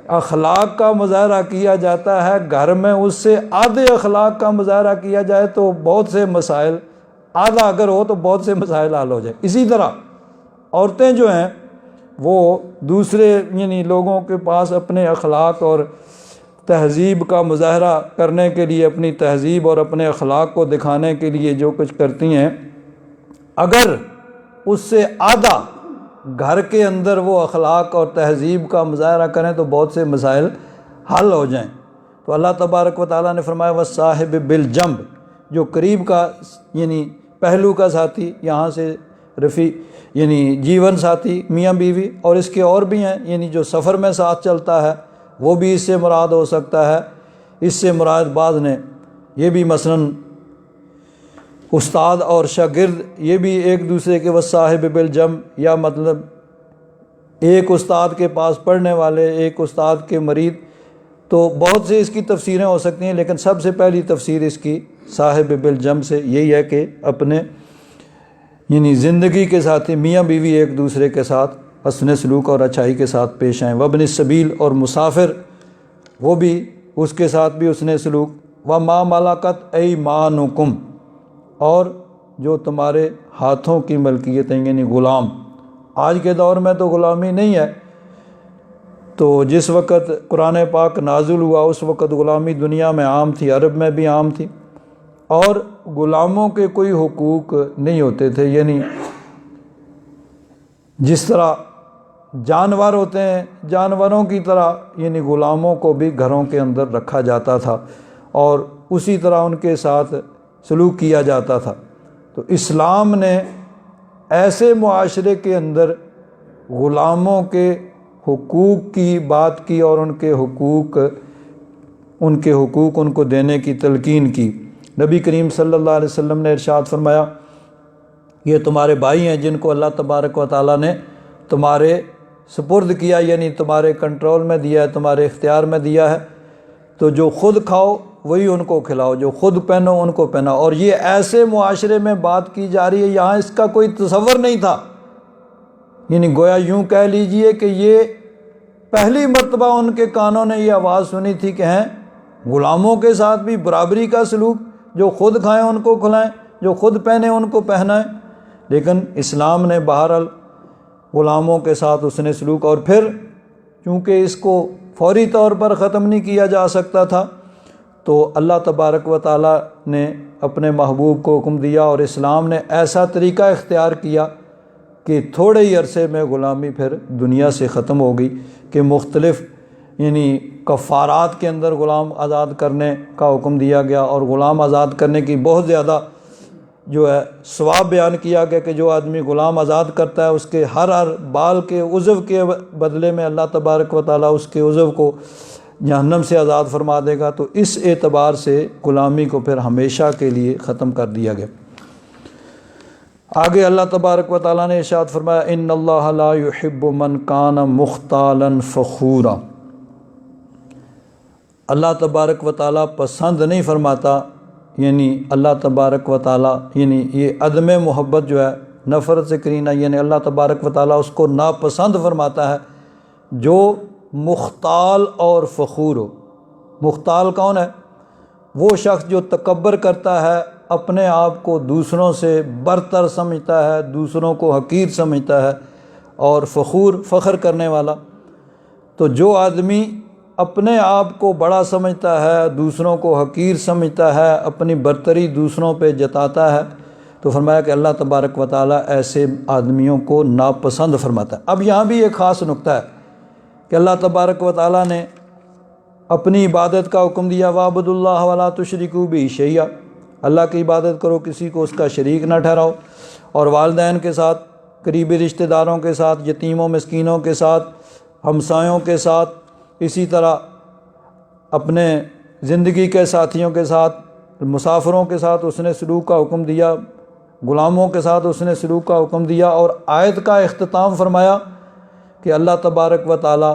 اخلاق کا مظاہرہ کیا جاتا ہے، گھر میں اس سے آدھے اخلاق کا مظاہرہ کیا جائے تو بہت سے مسائل، آدھا اگر ہو تو بہت سے مسائل حل ہو جائے۔ اسی طرح عورتیں جو ہیں وہ دوسرے یعنی لوگوں کے پاس اپنے اخلاق اور تہذیب کا مظاہرہ کرنے کے لیے، اپنی تہذیب اور اپنے اخلاق کو دکھانے کے لیے جو کچھ کرتی ہیں، اگر اس سے آدھا گھر کے اندر وہ اخلاق اور تہذیب کا مظاہرہ کریں تو بہت سے مسائل حل ہو جائیں۔ تو اللہ تبارک و تعالیٰ نے فرمایا والصاحب بالجنب، جو قریب کا یعنی پہلو کا ساتھی، یہاں سے رفیق یعنی جیون ساتھی میاں بیوی، اور اس کے اور بھی ہیں یعنی جو سفر میں ساتھ چلتا ہے وہ بھی اس سے مراد ہو سکتا ہے۔ اس سے مراد بعض نے یہ بھی مثلاً استاد اور شاگرد، یہ بھی ایک دوسرے کے والصاحب بالجنب، یا مطلب ایک استاد کے پاس پڑھنے والے، ایک استاد کے مرید، تو بہت سے اس کی تفسیریں ہو سکتی ہیں، لیکن سب سے پہلی تفسیر اس کی صاحب بالجنب سے یہی ہے کہ اپنے یعنی زندگی کے ساتھی میاں بیوی ایک دوسرے کے ساتھ حسن سلوک اور اچھائی کے ساتھ پیش آئیں۔ وابن السبیل، اور مسافر وہ بھی اس کے ساتھ بھی حسن سلوک۔ وما ملکت ایمانکم، اور جو تمہارے ہاتھوں کی ملکیت ہیں یعنی غلام۔ آج کے دور میں تو غلامی نہیں ہے، تو جس وقت قرآن پاک نازل ہوا اس وقت غلامی دنیا میں عام تھی، عرب میں بھی عام تھی، اور غلاموں کے کوئی حقوق نہیں ہوتے تھے، یعنی جس طرح جانور ہوتے ہیں جانوروں کی طرح یعنی غلاموں کو بھی گھروں کے اندر رکھا جاتا تھا اور اسی طرح ان کے ساتھ سلوک کیا جاتا تھا۔ تو اسلام نے ایسے معاشرے کے اندر غلاموں کے حقوق کی بات کی اور ان کے حقوق ان کو دینے کی تلقین کی۔ نبی کریم صلی اللہ علیہ وسلم نے ارشاد فرمایا یہ تمہارے بھائی ہیں جن کو اللہ تبارک و تعالیٰ نے تمہارے سپرد کیا، یعنی تمہارے کنٹرول میں دیا ہے، تمہارے اختیار میں دیا ہے، تو جو خود کھاؤ وہی ان کو کھلاؤ، جو خود پہنو ان کو پہناؤ۔ اور یہ ایسے معاشرے میں بات کی جا رہی ہے یہاں اس کا کوئی تصور نہیں تھا، یعنی گویا یوں کہہ لیجئے کہ یہ پہلی مرتبہ ان کے کانوں نے یہ آواز سنی تھی کہ ہیں غلاموں کے ساتھ بھی برابری کا سلوک، جو خود کھائیں ان کو کھلائیں، جو خود پہنیں ان کو پہنائیں۔ لیکن اسلام نے بہرحال غلاموں کے ساتھ اس نے سلوک، اور پھر چونکہ اس کو فوری طور پر ختم نہیں کیا جا سکتا تھا تو اللہ تبارک و تعالیٰ نے اپنے محبوب کو حکم دیا اور اسلام نے ایسا طریقہ اختیار کیا کہ تھوڑے ہی عرصے میں غلامی پھر دنیا سے ختم ہو گئی، کہ مختلف یعنی کفارات کے اندر غلام آزاد کرنے کا حکم دیا گیا، اور غلام آزاد کرنے کی بہت زیادہ جو ہے ثواب بیان کیا گیا کہ جو آدمی غلام آزاد کرتا ہے اس کے ہر بال کے عضو کے بدلے میں اللہ تبارک و تعالیٰ اس کے عضو کو جہنم سے آزاد فرما دے گا۔ تو اس اعتبار سے غلامی کو پھر ہمیشہ کے لیے ختم کر دیا گیا۔ آگے اللہ تبارک و تعالیٰ نے ارشاد فرمایا ان اللہ لا يحب من کان مختالا فخورا، اللہ تبارک و تعالیٰ پسند نہیں فرماتا، یعنی اللہ تبارک و تعالیٰ یعنی یہ عدم محبت جو ہے نفرت سے کرینہ، یعنی اللہ تبارک و تعالیٰ اس کو ناپسند فرماتا ہے جو مختال اور فخور ہو۔ مختال کون ہے؟ وہ شخص جو تکبر کرتا ہے، اپنے آپ کو دوسروں سے برتر سمجھتا ہے، دوسروں کو حقیر سمجھتا ہے، اور فخور فخر کرنے والا۔ تو جو آدمی اپنے آپ کو بڑا سمجھتا ہے، دوسروں کو حقیر سمجھتا ہے، اپنی برتری دوسروں پہ جتاتا ہے، تو فرمایا کہ اللہ تبارک و تعالیٰ ایسے آدمیوں کو ناپسند فرماتا ہے۔ اب یہاں بھی ایک خاص نقطہ ہے کہ اللہ تبارک و تعالیٰ نے اپنی عبادت کا حکم دیا وَاعْبُدُوا اللَّهَ وَلَا تُشْرِكُوا بِهِ شَيْئًا، اللہ کی عبادت کرو، کسی کو اس کا شریک نہ ٹھہراؤ، اور والدین کے ساتھ، قریبی رشتہ داروں کے ساتھ، یتیموں مسکینوں کے ساتھ، ہمسایوں کے ساتھ، اسی طرح اپنے زندگی کے ساتھیوں کے ساتھ، مسافروں کے ساتھ اس نے سلوک کا حکم دیا، غلاموں کے ساتھ اس نے سلوک کا حکم دیا، اور آیت کا اختتام فرمایا کہ اللہ تبارک و تعالیٰ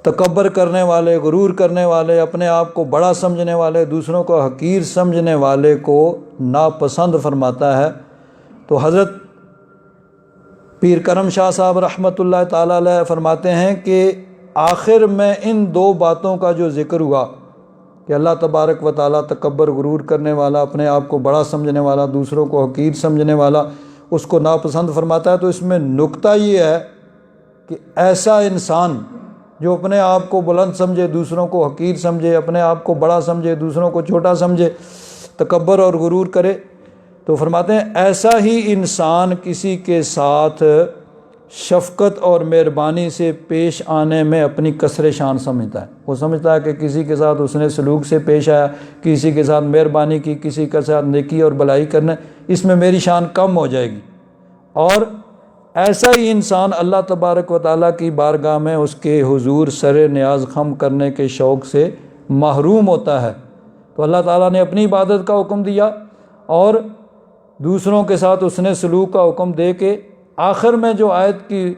تکبر کرنے والے، غرور کرنے والے، اپنے آپ کو بڑا سمجھنے والے، دوسروں کو حقیر سمجھنے والے کو ناپسند فرماتا ہے۔ تو حضرت پیر کرم شاہ صاحب رحمۃ اللہ تعالیٰ علیہ فرماتے ہیں کہ آخر میں ان دو باتوں کا جو ذکر ہوا کہ اللہ تبارک و تعالیٰ تکبر غرور کرنے والا، اپنے آپ کو بڑا سمجھنے والا، دوسروں کو حقیر سمجھنے والا، اس کو ناپسند فرماتا ہے، تو اس میں نکتہ یہ ہے کہ ایسا انسان جو اپنے آپ کو بلند سمجھے، دوسروں کو حقیر سمجھے، اپنے آپ کو بڑا سمجھے، دوسروں کو چھوٹا سمجھے، تکبر اور غرور کرے، تو فرماتے ہیں ایسا ہی انسان کسی کے ساتھ شفقت اور مہربانی سے پیش آنے میں اپنی کثر شان سمجھتا ہے۔ وہ سمجھتا ہے کہ کسی کے ساتھ اس نے سلوک سے پیش آیا، کسی کے ساتھ مہربانی کی، کسی کے ساتھ نیکی اور بھلائی کرنا، اس میں میری شان کم ہو جائے گی۔ اور ایسا ہی انسان اللہ تبارک و تعالیٰ کی بارگاہ میں اس کے حضور سر نیاز خم کرنے کے شوق سے محروم ہوتا ہے۔ تو اللہ تعالیٰ نے اپنی عبادت کا حکم دیا اور دوسروں کے ساتھ اس نے سلوک کا حکم دے کے آخر میں جو آیت کی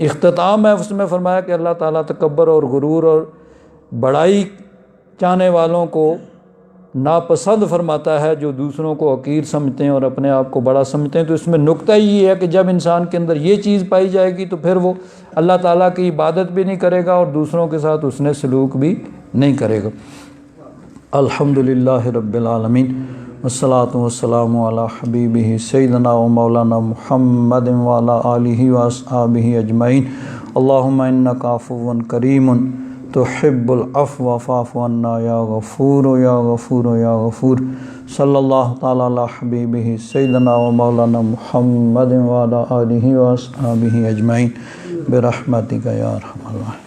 اختتام ہے اس میں فرمایا کہ اللہ تعالیٰ تکبر اور غرور اور بڑائی چاہنے والوں کو ناپسند فرماتا ہے جو دوسروں کو حقیر سمجھتے ہیں اور اپنے آپ کو بڑا سمجھتے ہیں۔ تو اس میں نکتہ یہ ہے کہ جب انسان کے اندر یہ چیز پائی جائے گی تو پھر وہ اللہ تعالیٰ کی عبادت بھی نہیں کرے گا اور دوسروں کے ساتھ اس نے سلوک بھی نہیں کرے گا۔ الحمدللہ رب العالمین والصلاة والسلام علی حبیبہ سیدنا و مولانا محمد وعلی آلہ واصحابہ اجمعین۔ اللہم انکا عفو کریم تحب العفو فاعف عنا یا غفور یا غفور یا غفور۔ صلی اللہ تعالی علی حبیبہ سیدنا و مولانا محمد وعلی آلہ واصحابہ اجمعین برحمتک یا ارحم الراحمین۔